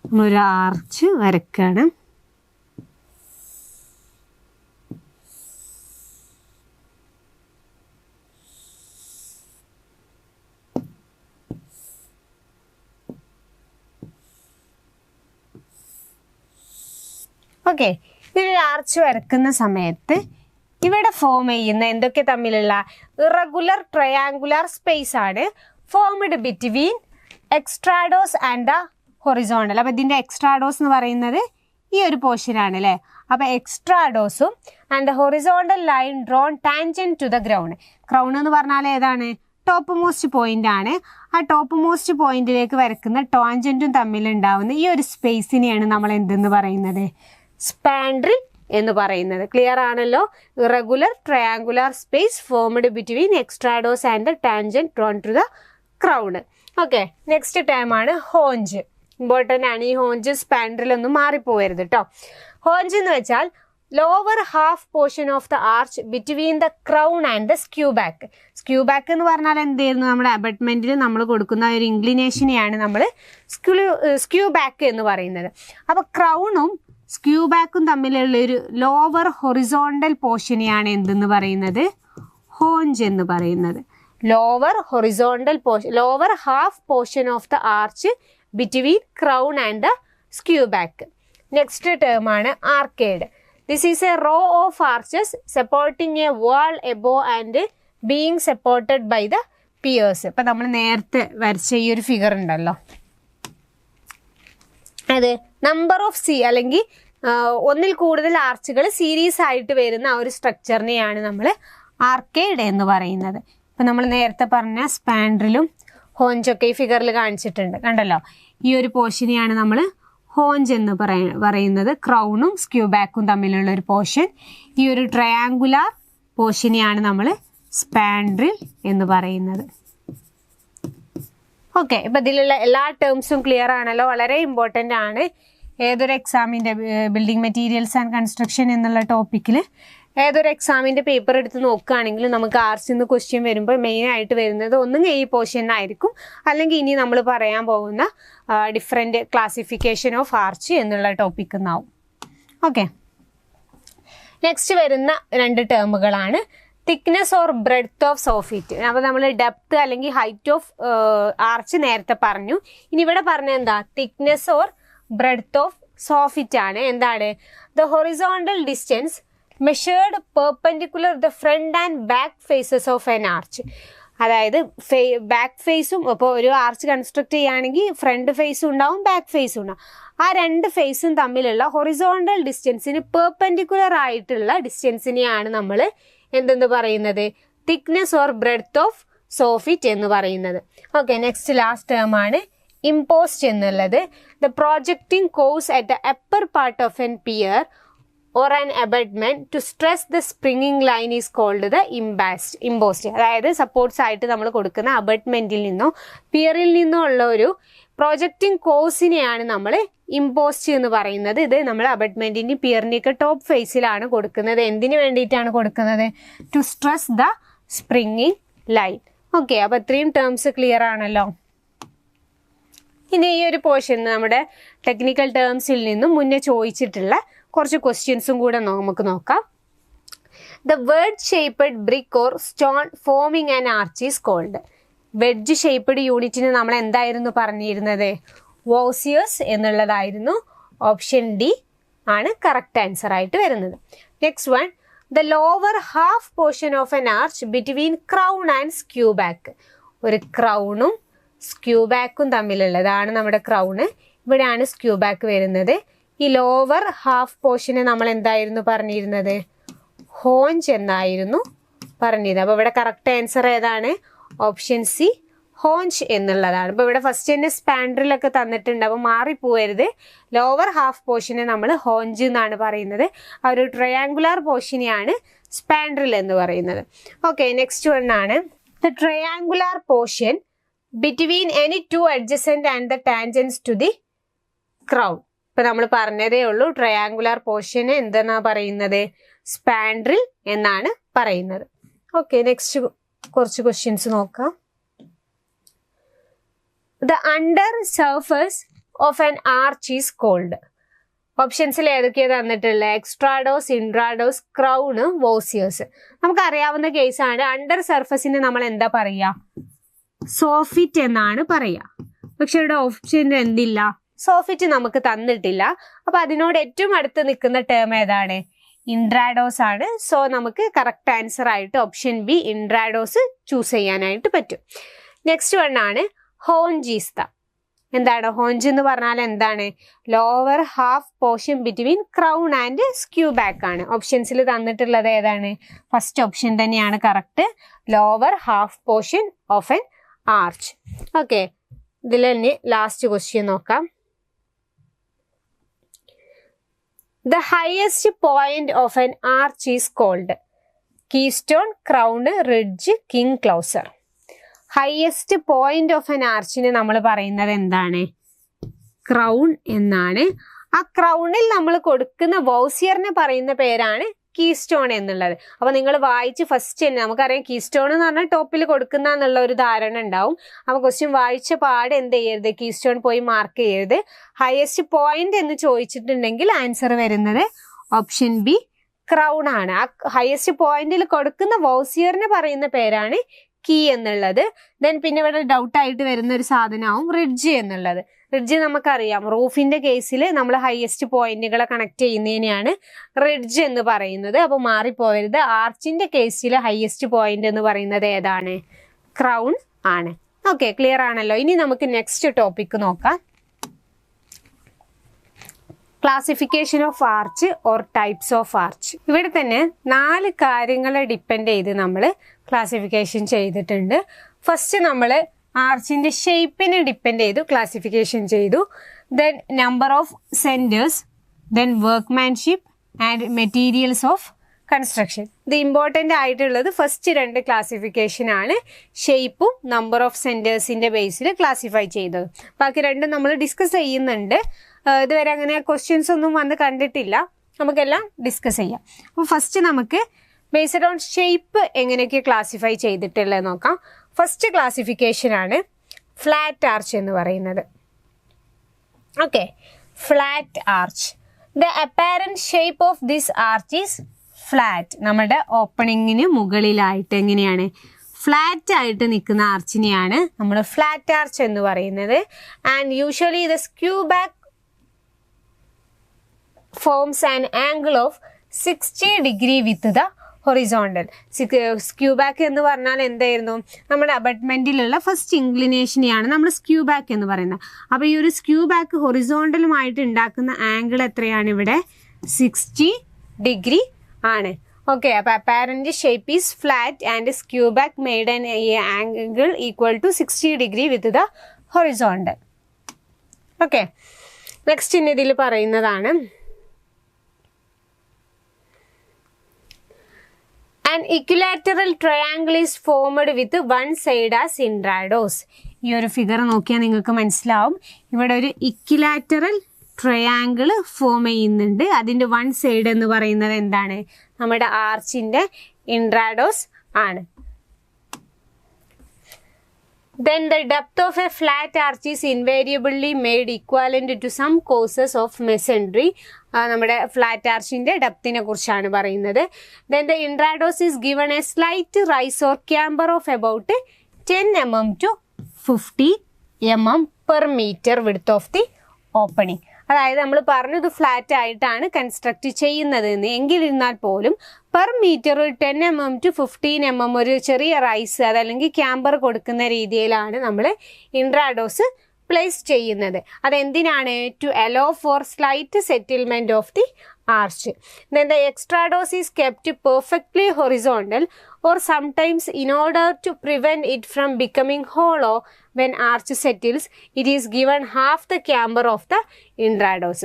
നമ്മളൊരു ആർച്ച് വരയ്ക്കുകയാണ്. ഓക്കെ, ഇതൊരു ആർച്ച് വരയ്ക്കുന്ന സമയത്ത് ഇവിടെ ഫോം ചെയ്യുന്ന എന്തൊക്കെ തമ്മിലുള്ള ഇറഗുലർ ട്രയാങ്കുലർ സ്പേസ് ആണ് formed between extrados and the horizontal. അപ്പോൾ ഇതിൻ്റെ എക്സ്ട്രാഡോസ് എന്ന് പറയുന്നത് ഈ ഒരു പോർഷനാണ് അല്ലേ. അപ്പോൾ എക്സ്ട്രാഡോസും and horizontal line drawn tangent to the ground. Crown എന്ന് പറഞ്ഞാൽ ഏതാണ്? ടോപ്പ് മോസ്റ്റ് പോയിന്റ് ആണ്. ആ ടോപ്പ് മോസ്റ്റ് പോയിന്റിലേക്ക് വരയ്ക്കുന്ന ടാൻജൻറ്റും തമ്മിലുണ്ടാവുന്ന ഈ ഒരു സ്പേസിനെയാണ് നമ്മൾ എന്തെന്ന് പറയുന്നത്? സ്പാൻഡ്രിൽ എന്ന് പറയുന്നത്. ക്ലിയർ ആണല്ലോ? Irregular triangular space formed between extrados and the tangent drawn to the crown. Okay, next term ആണ് ഹോഞ്ച്. ഇമ്പോർട്ടൻ്റ് ആണ്. ഈ ഹോഞ്ച് സ്പാൻഡ്രിലൊന്നും മാറിപ്പോകരുത് കേട്ടോ. ഹോഞ്ച് എന്ന് വെച്ചാൽ lower half portion of the arch between the crown and the skew back. Skew back എന്ന് പറഞ്ഞാൽ എന്തായിരുന്നു? നമ്മുടെ അബട്ട്മെന്റിൽ നമ്മൾ കൊടുക്കുന്ന ഒരു ഇൻക്ലിനേഷനെയാണ് നമ്മൾ സ്ക്യൂ ബാക്ക് എന്ന് പറയുന്നത്. അപ്പൊ ക്രൗണും സ്ക്യൂ ബാക്കും തമ്മിലുള്ള ഒരു ലോവർ ഹൊറിസോണ്ടൽ പോർഷനെയാണ് എന്തെന്ന് പറയുന്നത്? ഹോഞ്ച് എന്ന് പറയുന്നത്. Lower horizontal portion, lower half portion of the arch between crown and the skew back. Next term ആണ് arcade. This is a row of arches supporting a wall above and being supported by the piers. ഇപ്പം നമ്മൾ നേരത്തെ വരച്ച ഈ ഒരു figure ഉണ്ടല്ലോ, അത് number of അല്ലെങ്കിൽ ഒന്നിൽ കൂടുതൽ ആർച്ചുകൾ സീരീസ് ആയിട്ട് വരുന്ന ആ ഒരു സ്ട്രക്ചറിനെയാണ് നമ്മൾ ആർക്കേഡ് എന്ന് പറയുന്നത്. ഇപ്പം നമ്മൾ നേരത്തെ പറഞ്ഞ സ്പാൻഡ്രിലും ഹോഞ്ചൊക്കെ ഈ ഫിഗറിൽ കാണിച്ചിട്ടുണ്ട്, കണ്ടല്ലോ. ഈ ഒരു പോർഷനെയാണ് നമ്മൾ ഹോഞ്ച് എന്ന് പറയുന്നത്. ക്രൗണും സ്ക്യൂ ബാക്കും തമ്മിലുള്ള ഒരു പോർഷൻ. ഈ ഒരു ട്രയാങ്കുലാർ പോർഷനെയാണ് നമ്മൾ സ്പാൻഡ്രിൽ എന്ന് പറയുന്നത്. ഓക്കെ, ഇപ്പം ഇതിലുള്ള എല്ലാ ടേംസും ക്ലിയർ ആണല്ലോ. വളരെ ഇമ്പോർട്ടൻ്റ് ആണ്. ഏതൊരു എക്സാമിൻ്റെ ബിൽഡിംഗ് മെറ്റീരിയൽസ് ആൻഡ് കൺസ്ട്രക്ഷൻ എന്നുള്ള ടോപ്പിക്കിൽ ഏതൊരു എക്സാമിൻ്റെ പേപ്പർ എടുത്ത് നോക്കുകയാണെങ്കിലും നമുക്ക് ആർട്സിൽ നിന്ന് ക്വസ്റ്റ്യൻ വരുമ്പോൾ മെയിനായിട്ട് വരുന്നത് ഒന്നും ഈ പോർഷൻ ആയിരിക്കും, അല്ലെങ്കിൽ ഇനി നമ്മൾ പറയാൻ പോകുന്ന ഡിഫറെൻറ്റ് ക്ലാസിഫിക്കേഷൻ ഓഫ് ആർച്ച് എന്നുള്ള ടോപ്പിക്ക് എന്നാവും. ഓക്കെ, നെക്സ്റ്റ് വരുന്ന 2 ടേമുകളാണ് thickness or breadth of soffit. അപ്പോൾ നമ്മൾ ഡെപ്ത് അല്ലെങ്കിൽ ഹൈറ്റ് ഓഫ് ആർച്ച് നേരത്തെ പറഞ്ഞു. ഇനി ഇവിടെ പറഞ്ഞ എന്താ? Thickness or breadth of soffit ആണ്. എന്താണ്? The horizontal distance measured perpendicular the front and back faces of an arch. അതായത് ബാക്ക് ഫേസും, ഇപ്പോൾ ഒരു ആർച്ച് കൺസ്ട്രക്ട് ചെയ്യുകയാണെങ്കിൽ ഫ്രണ്ട് ഫേസും ഉണ്ടാവും, ബാക്ക് ഫേസും ഉണ്ടാവും. ആ 2 ഫേസും തമ്മിലുള്ള ഹൊറിസോണ്ടൽ ഡിസ്റ്റൻസിന് പെർപെൻഡിക്കുലർ ആയിട്ടുള്ള ഡിസ്റ്റൻസിനെയാണ് നമ്മൾ എന്തെന്ന് പറയുന്നത്? Thickness or breadth of soffit എന്ന് പറയുന്നത്. ഓക്കെ, നെക്സ്റ്റ് ലാസ്റ്റ് ടേം ആണ് ഇമ്പോസ്റ്റ് എന്നുള്ളത്. The projecting course at the upper part of an pier or an abutment to stress the springing line is called the impost. അതായത് supports ആയിട്ട് നമ്മൾ കൊടുക്കുന്ന അബട്ട്മെന്റിൽ നിന്നോ പിയറിൽ നിന്നോ ഉള്ള ഒരു പ്രോജക്റ്റിംഗ് കോഴ്സിനെയാണ് നമ്മൾ ഇമ്പോസ്റ്റ് എന്ന് പറയുന്നത്. ഇത് നമ്മൾ അബട്ട്മെന്റിന്റെ പിയറിൻ്റെയൊക്കെ ടോപ്പ് ഫേസിലാണ് കൊടുക്കുന്നത്. എന്തിനു വേണ്ടിയിട്ടാണ് കൊടുക്കുന്നത്? To stress the springing line. Okay, അപ്പോൾ ഇത്രയും ടേംസ് ക്ലിയർ ആണല്ലോ. ഇനി ഈ ഒരു പോർഷൻ നമ്മുടെ ടെക്നിക്കൽ ടേംസിൽ നിന്നും മുന്നേ ചോദിച്ചിട്ടുള്ള കുറച്ച് ക്വസ്റ്റ്യൻസും കൂടെ നമുക്ക് നോക്കാം. The wedge shaped brick or stone forming an arch is called. Wedge shaped യൂണിറ്റിന് നമ്മൾ എന്തായിരുന്നു പറഞ്ഞിരുന്നത്? വോസിയേഴ്സ് എന്നുള്ളതായിരുന്നു. ഓപ്ഷൻ ഡി ആണ് കറക്റ്റ് ആൻസർ ആയിട്ട് വരുന്നത്. Next one, the lower half portion of an arch between crown and skew back. ഒരു ക്രൗണും സ്ക്യൂ ബാക്കും തമ്മിലുള്ളതാണ് നമ്മുടെ ക്രൗണ്. ഇവിടെയാണ് സ്ക്യൂ ബാക്ക് വരുന്നത്. ഈ ലോവർ ഹാഫ് പോർഷനെ നമ്മൾ എന്തായിരുന്നു പറഞ്ഞിരുന്നത്? ഹോഞ്ച് എന്നായിരുന്നു പറഞ്ഞിരുന്നത്. അപ്പോൾ ഇവിടെ കറക്റ്റ് ആൻസർ ഏതാണ്? ഓപ്ഷൻ സി, ഹോഞ്ച് എന്നുള്ളതാണ്. അപ്പോൾ ഇവിടെ ഫസ്റ്റ് തന്നെ സ്പാൻഡ്രിലൊക്കെ തന്നിട്ടുണ്ട്, അപ്പോൾ മാറിപ്പോകരുത്. ലോവർ ഹാഫ് പോർഷനെ നമ്മൾ ഹോഞ്ച് എന്നാണ് പറയുന്നത്. ആ ഒരു ട്രയാങ്കുലാർ പോർഷനെയാണ് സ്പാൻഡ്രിൽ എന്ന് പറയുന്നത്. ഓക്കെ, നെക്സ്റ്റ് വൺ ആണ് the triangular portion between any 2 adjacent and the tangents to the crown. ഇപ്പം നമ്മൾ പറഞ്ഞതേ ഉള്ളൂ, ട്രയാങ്കുലാർ പോർഷന് എന്തെന്നാ പറയുന്നത്? സ്പാൻഡ്രിൽ എന്നാണ് പറയുന്നത്. ഓക്കെ, നെക്സ്റ്റ് കുറച്ച് ക്വസ്റ്റ്യൻസ് നോക്കാം. The under surface of an arch is called. ഓപ്ഷൻസിൽ ഏതൊക്കെയാണ് തന്നിട്ടുള്ളത്? Extrados, intrados, crown, voussoirs. നമുക്കറിയാവുന്ന കേസാണ്. അണ്ടർ സർഫസിന് നമ്മൾ എന്താ പറയുക? സോഫിറ്റ് എന്നാണ് പറയുക. പക്ഷെ ഇവിടെ ഓപ്ഷൻ എന്തില്ല? സോഫിറ്റ് നമുക്ക് തന്നിട്ടില്ല. അപ്പൊ അതിനോട് ഏറ്റവും അടുത്ത് നിൽക്കുന്ന ടേം ഏതാണ്? ഇൻട്രാഡോസ് ആണ്. സോ നമുക്ക് കറക്റ്റ് ആൻസർ ആയിട്ട് ഓപ്ഷൻ ബി ഇൻട്രാഡോസ് ചൂസ് ചെയ്യാനായിട്ട് പറ്റും. നെക്സ്റ്റ് വൺ ആണ് ഹോഞ്ചീസ്ത. എന്താണ് ഹോഞ്ച് എന്ന് പറഞ്ഞാൽ? എന്താണ്? Lower half portion between crown and skew back ആണ്. ഓപ്ഷൻസിൽ തന്നിട്ടുള്ളത് ഏതാണ്? ഫസ്റ്റ് ഓപ്ഷൻ തന്നെയാണ് correct, lower half portion of an arch. Okay, ഇതിൽ തന്നെ ലാസ്റ്റ് ക്വസ്റ്റ്യൻ നോക്കാം. The highest point of an arch is called keystone, crown, ridge, king, closer. Highest point of an ആർച്ചിന് നമ്മൾ പറയുന്നത് എന്താണ്? ക്രൗൺ എന്നാണ്. ആ ക്രൗണിൽ നമ്മൾ കൊടുക്കുന്ന വൗസിയറിന് പറയുന്ന പേരാണ് കീ സ്റ്റോൺ എന്നുള്ളത്. അപ്പൊ നിങ്ങൾ വായിച്ച് ഫസ്റ്റ് തന്നെ, നമുക്കറിയാം കീ സ്റ്റോൺ എന്ന് പറഞ്ഞാൽ ടോപ്പിൽ കൊടുക്കുന്ന എന്നുള്ള ഒരു ധാരണ ഉണ്ടാവും. അപ്പൊ ക്വസ്റ്റ്യൻ വായിച്ച പാടെ എന്ത് ചെയ്യരുത്, കീ സ്റ്റോൺ പോയി മാർക്ക് ചെയ്യരുത്. ഹയസ്റ്റ് പോയിന്റ് എന്ന് ചോദിച്ചിട്ടുണ്ടെങ്കിൽ ആൻസർ വരുന്നത് ഓപ്ഷൻ ബി ക്രൗൺ ആണ്. ആ ഹയസ്റ്റ് പോയിന്റിൽ കൊടുക്കുന്ന വൗസിയറിന് പറയുന്ന പേരാണ് കീ എന്നുള്ളത്. ദെൻ പിന്നെ ഇവിടെ ഡൗട്ട് ആയിട്ട് വരുന്ന ഒരു സാധനമാവും റിഡ്ജ് എന്നുള്ളത്. റിഡ്ജ് നമുക്കറിയാം, റൂഫിന്റെ കേസിൽ നമ്മൾ ഹയസ്റ്റ് പോയിന്റുകളെ കണക്ട് ചെയ്യുന്നതിനെയാണ് റിഡ്ജ് എന്ന് പറയുന്നത്. അപ്പോൾ മാറിപ്പോകരുത്. ആർച്ചിന്റെ കേസിൽ ഹയസ്റ്റ് പോയിന്റ് എന്ന് പറയുന്നത് ഏതാണ്? ക്രൗൺ ആണ്. ഓക്കെ, ക്ലിയർ ആണല്ലോ. ഇനി നമുക്ക് നെക്സ്റ്റ് ടോപ്പിക് നോക്കാം. Classification of arch or types of arch. ഇവിടെ തന്നെ 4 കാര്യങ്ങളെ ഡിപ്പെൻഡ് ചെയ്ത് നമ്മൾ ക്ലാസിഫിക്കേഷൻ ചെയ്തിട്ടുണ്ട്. ഫസ്റ്റ് നമ്മൾ ആർച്ചിന്റെ ഷേപ്പിനെ ഡിപ്പെൻഡ് ചെയ്തു ക്ലാസിഫിക്കേഷൻ ചെയ്തു. Then number of centres, then workmanship and materials of construction. ഇത് ഇമ്പോർട്ടൻ്റ് ആയിട്ടുള്ളത് ഫസ്റ്റ് 2 ക്ലാസിഫിക്കേഷൻ ആണ്. ഷേപ്പും നമ്പർ ഓഫ് സെന്റേഴ്സിന്റെ ബേസിൽ ക്ലാസിഫൈ ചെയ്തത്. ബാക്കി 2 നമ്മൾ ഡിസ്കസ് ചെയ്യുന്നുണ്ട്. ഇതുവരെ അങ്ങനെ ക്വസ്റ്റ്യൻസ് ഒന്നും വന്ന് കണ്ടിട്ടില്ല. നമുക്കെല്ലാം ഡിസ്കസ് ചെയ്യാം. അപ്പോൾ ഫസ്റ്റ് നമുക്ക് ബേസ്ഡ് ഓൺ ഷേപ്പ് എങ്ങനെയൊക്കെ ക്ലാസിഫൈ ചെയ്തിട്ടുള്ളത് നോക്കാം. ഫസ്റ്റ് ക്ലാസിഫിക്കേഷൻ ആണ് ഫ്ലാറ്റ് ആർച്ച് എന്ന് പറയുന്നത്. Okay, flat arch. The apparent shape of this arch is flat. നമ്മുടെ ഓപ്പണിങ്ങിന് മുകളിലായിട്ട് എങ്ങനെയാണ് ഫ്ലാറ്റ് ആയിട്ട് നിൽക്കുന്ന ആർച്ചിനെയാണ് നമ്മൾ ഫ്ലാറ്റ് ആർച്ച് എന്ന് പറയുന്നത്. And usually the skew back forms an angle of 60 degree with the horizontal. Skew back എന്ന് പറഞ്ഞാൽ എന്തായിരുന്നു? നമ്മുടെ അബട്ട്മെന്റിലുള്ള ഫസ്റ്റ് ഇൻക്ലിനേഷനെയാണ് നമ്മൾ സ്ക്യൂ ബാക്ക് എന്ന് പറയുന്നത്. അപ്പോൾ ഈ ഒരു സ്ക്യൂ ബാക്ക് ഹൊറിസോണ്ടലുമായിട്ട് ഉണ്ടാക്കുന്ന ആംഗിൾ എത്രയാണ് ഇവിടെ? 60 ഡിഗ്രി ആണ്. ഓക്കെ, അപ്പോൾ apparent shape is flat and skew back made an angle equal to 60 degree with the horizontal. Okay, next ഇനി ഇതിൽ പറയുന്നതാണ് an equilateral triangle is formed with one side as intrados. ഈ ഒരു figure നോക്കിയാൽ നിങ്ങൾക്ക് മനസ്സിലാവും. ഇവിടെ ഒരു ഇക്വിലാറ്ററൽ ട്രയാങ്കിൾ ഫോം ചെയ്യുന്നുണ്ട്. അതിൻ്റെ 1 സൈഡ് എന്ന് പറയുന്നത് എന്താണ്? നമ്മുടെ ആർച്ചിന്റെ ഇൻട്രാഡോസ് ആണ്. Then the depth of a flat arch is invariably made equivalent to some courses of masonry. നമ്മുടെ ഫ്ലാറ്റ് ആർച്ചിന്റെ ഡെപ്തിനെ കുറിച്ചാണ് പറയുന്നത്. Then the intrados is given a slight rise or camber of about 10 mm to 50 mm per meter width of the opening. അതായത് നമ്മൾ പറഞ്ഞു ഇത് flat ആയിട്ടാണ് construct ചെയ്യുന്നത് എന്ന്. എങ്കിലിരുന്നാൽ പോലും per metre 10 mm to 15 mm ഒരു ചെറിയ റൈസ് അതല്ലെങ്കിൽ ക്യാമ്പർ കൊടുക്കുന്ന രീതിയിലാണ് നമ്മൾ ഇൻട്രാഡോസ് പ്ലേസ് ചെയ്യുന്നത്. അതെന്തിനാണ്? To allow for slight settlement of the arch. Then the extrados is kept perfectly horizontal, or sometimes in order to prevent it from becoming hollow when arch settles, it is given half the camber of the intrados.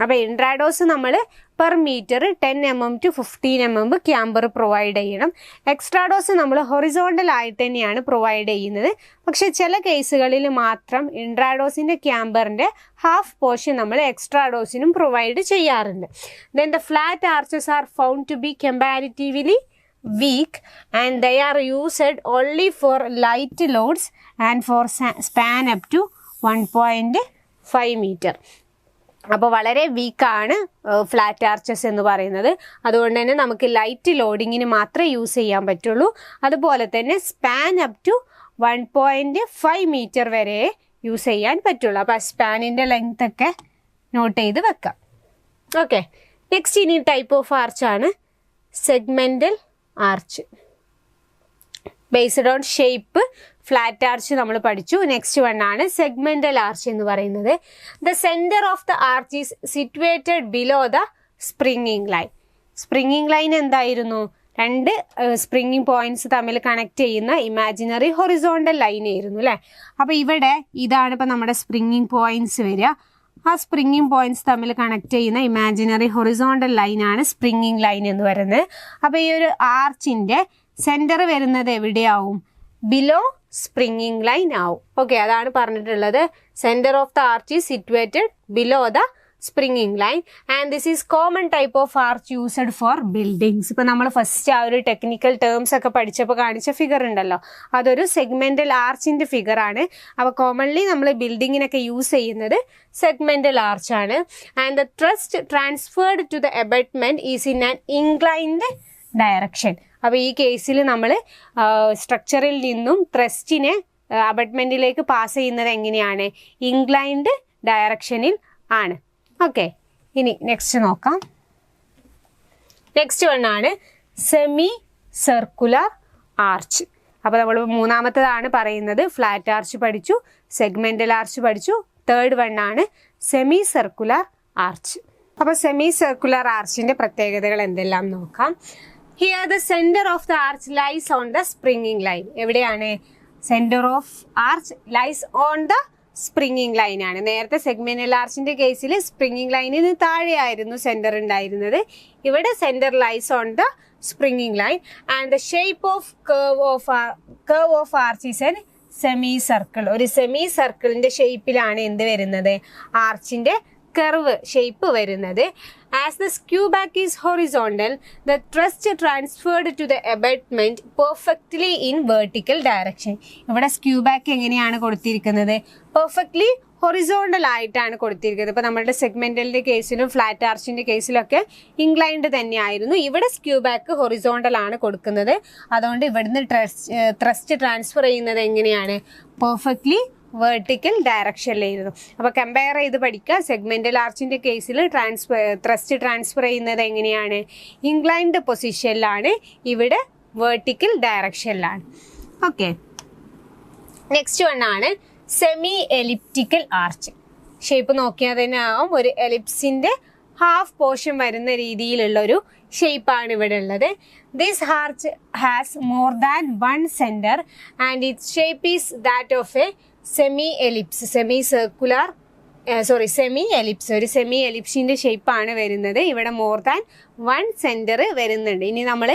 അപ്പോൾ intrados നമ്മൾ per metre 10 mm to 15 mm camber provide ചെയ്യണം. Extrados നമ്മൾ horizontal ആയിട്ട് തന്നെയാണ് provide ചെയ്യുന്നത്. പക്ഷെ ചില കേസുകളിൽ മാത്രം ഇൻട്രാഡോസിൻ്റെ ക്യാമ്പറിൻ്റെ ഹാഫ് പോർഷൻ നമ്മൾ എക്സ്ട്രാഡോസിനും പ്രൊവൈഡ് ചെയ്യാറുണ്ട്. Then the flat arches are found to be comparatively weak and they are used only for light loads and for span up to 1.5 meter. അപ്പോൾ വളരെ വീക്കാണ് ഫ്ലാറ്റ് ആർച്ചസ് എന്ന് പറയുന്നത്. അതുകൊണ്ട് തന്നെ നമുക്ക് ലൈറ്റ് ലോഡിങ്ങിന് മാത്രമേ യൂസ് ചെയ്യാൻ പറ്റുള്ളൂ. അതുപോലെ തന്നെ സ്പാൻ അപ് ടു 1.5 മീറ്റർ വരെ യൂസ് ചെയ്യാൻ പറ്റുള്ളൂ. അപ്പോൾ ആ സ്പാനിൻ്റെ ലെങ്ത് ഒക്കെ നോട്ട് ചെയ്ത് വെക്കാം. ഓക്കെ, നെക്സ്റ്റ് ഇനി ടൈപ്പ് ഓഫ് ആർച്ചാണ് segmental arch. Based on shape flat arch നമ്മൾ പഠിച്ചു. നെക്സ്റ്റ് വൺ ആണ് സെഗ്മെൻ്റൽ ആർച്ച് എന്ന് പറയുന്നത്. The centre of the arch is situated below the springing line. Springing line എന്തായിരുന്നു? 2 സ്പ്രിങ്ങിങ് പോയിന്റ്സ് തമ്മിൽ കണക്ട് ചെയ്യുന്ന ഇമാജിനറി ഹൊറിസോണ്ടൽ ലൈൻ ആയിരുന്നു അല്ലേ. അപ്പോൾ ഇവിടെ ഇതാണ് ഇപ്പം നമ്മുടെ സ്പ്രിങ്ങിങ് പോയിന്റ്സ് വരിക. ആ സ്പ്രിങ്ങിങ് പോയിന്റ്സ് തമ്മിൽ കണക്ട് ചെയ്യുന്ന ഇമാജിനറി ഹൊറിസോണ്ടൽ ലൈനാണ് സ്പ്രിങ്ങിങ് ലൈൻ എന്ന് പറയുന്നത്. അപ്പോൾ ഈ ഒരു ആർച്ചിൻ്റെ സെൻറ്റർ വരുന്നത് എവിടെയാവും? ബിലോ സ്പ്രിങ്ങിങ് ലൈൻ ആവും. ഓക്കെ, അതാണ് പറഞ്ഞിട്ടുള്ളത്. Centre of the arch is situated below the springing line and this is common type of arch used for buildings. ഇപ്പം നമ്മൾ ഫസ്റ്റ് ആ ഒരു ടെക്നിക്കൽ ടേംസ് ഒക്കെ പഠിച്ചപ്പോൾ കാണിച്ച ഫിഗർ ഉണ്ടല്ലോ, അതൊരു സെഗ്മെന്റൽ ആർച്ചിന്റെ ഫിഗർ ആണ്. അപ്പോൾ കോമൺലി നമ്മൾ ബിൽഡിങ്ങിനൊക്കെ യൂസ് ചെയ്യുന്നത് സെഗ്മെന്റൽ ആർച്ച് ആണ്. And the thrust transferred to the abutment is in an inclined direction. അപ്പോൾ ഈ കേസിൽ നമ്മൾ സ്ട്രക്ചറിൽ നിന്നും ട്രസ്റ്റിനെ അബട്ട്മെന്റിലേക്ക് പാസ് ചെയ്യുന്നത് എങ്ങനെയാണ്? ഇൻക്ലൈൻഡ് ഡയറക്ഷനിൽ ആണ്. ഓക്കെ, ഇനി നെക്സ്റ്റ് നോക്കാം. നെക്സ്റ്റ് വണ്ണാണ് സെമി സർക്കുലർ ആർച്ച്. അപ്പോൾ നമ്മൾ മൂന്നാമത്തേതാണ് പറയുന്നത്. ഫ്ലാറ്റ് ആർച്ച് പഠിച്ചു, സെഗ്മെന്റൽ ആർച്ച് പഠിച്ചു. തേർഡ് വണ്ണാണ് സെമി സർക്കുലർ ആർച്ച്. അപ്പോൾ സെമി സർക്കുലർ ആർച്ചിന്റെ പ്രത്യേകതകൾ എന്തെല്ലാം നോക്കാം. Here the centre of the arch lies on the springing line. എവിടെയാണ്? Centre of arch lies on the springing line ആണ്. നേരത്തെ സെഗ്മെന്റൽ ആർച്ചിന്റെ കേസിൽ സ്പ്രിങ്ങിങ് ലൈനിന് താഴെയായിരുന്നു സെന്റർ ഉണ്ടായിരുന്നത്. ഇവിടെ centre lies on the springing line and the shape of curve of arch is an semi circle. ഒരു semi സർക്കിളിന്റെ ഷേപ്പിലാണ് എന്ത് വരുന്നത്? ആർച്ചിന്റെ കർവ് ഷേപ്പ് വരുന്നത്. As the skew back is horizontal the thrust transferred to the abutment perfectly in vertical direction. ഇവിടെ skew back എങ്ങനെയാണ് കൊടുത്തിരിക്കുന്നത്? പെർഫെക്റ്റ്ലി ഹൊറിസോണ്ടൽ ആയിട്ടാണ് കൊടുത്തിരിക്കുന്നത്. ഇപ്പോൾ നമ്മുടെ സെഗ്മെന്റലിന്റെ കേസിലും ഫ്ലാറ്റ് ആർച്ചിന്റെ കേസിലൊക്കെ ഇൻക്ലൈൻഡ് തന്നെയായിരുന്നു. ഇവിടെ സ്ക്യൂ ബാക്ക് ഹൊറിസോണ്ടൽ ആണ് കൊടുക്കുന്നത്. അതുകൊണ്ട് ഇവിടുന്ന് ട്രസ്റ്റ് ട്രാൻസ്ഫർ ചെയ്യുന്നത് എങ്ങനെയാണ്? പെർഫെക്റ്റ്ലി വെർട്ടിക്കൽ ഡയറക്ഷനിലായിരുന്നു. അപ്പോൾ കമ്പയർ ചെയ്ത് പഠിക്കുക. സെഗ്മെന്റൽ ആർച്ചിന്റെ കേസിൽ ട്രസ്റ്റ് ട്രാൻസ്ഫർ ചെയ്യുന്നത് എങ്ങനെയാണ്? ഇൻക്ലൈൻഡ് പൊസിഷനിലാണ്, ഇവിടെ വെർട്ടിക്കൽ ഡയറക്ഷനിലാണ്. ഓക്കെ, നെക്സ്റ്റ് വണ്ണാണ് സെമി എലിപ്റ്റിക്കൽ ആർച്ച്. ഷേപ്പ് നോക്കിയാൽ തന്നെ ആവും ഒരു എലിപ്സിന്റെ ഹാഫ് പോർഷൻ വരുന്ന രീതിയിലുള്ള ഒരു ഷേപ്പാണ് ഇവിടെ ഉള്ളത്. This arch has more than one centre and it's shape is that of A semi ellipse. Semi ellipse, ഒരു സെമി എലിപ്സിന്റെ ഷേപ്പാണ് വരുന്നത്. ഇവിടെ മോർ ദാൻ വൺ സെന്റർ വരുന്നുണ്ട്. ഇനി നമ്മൾ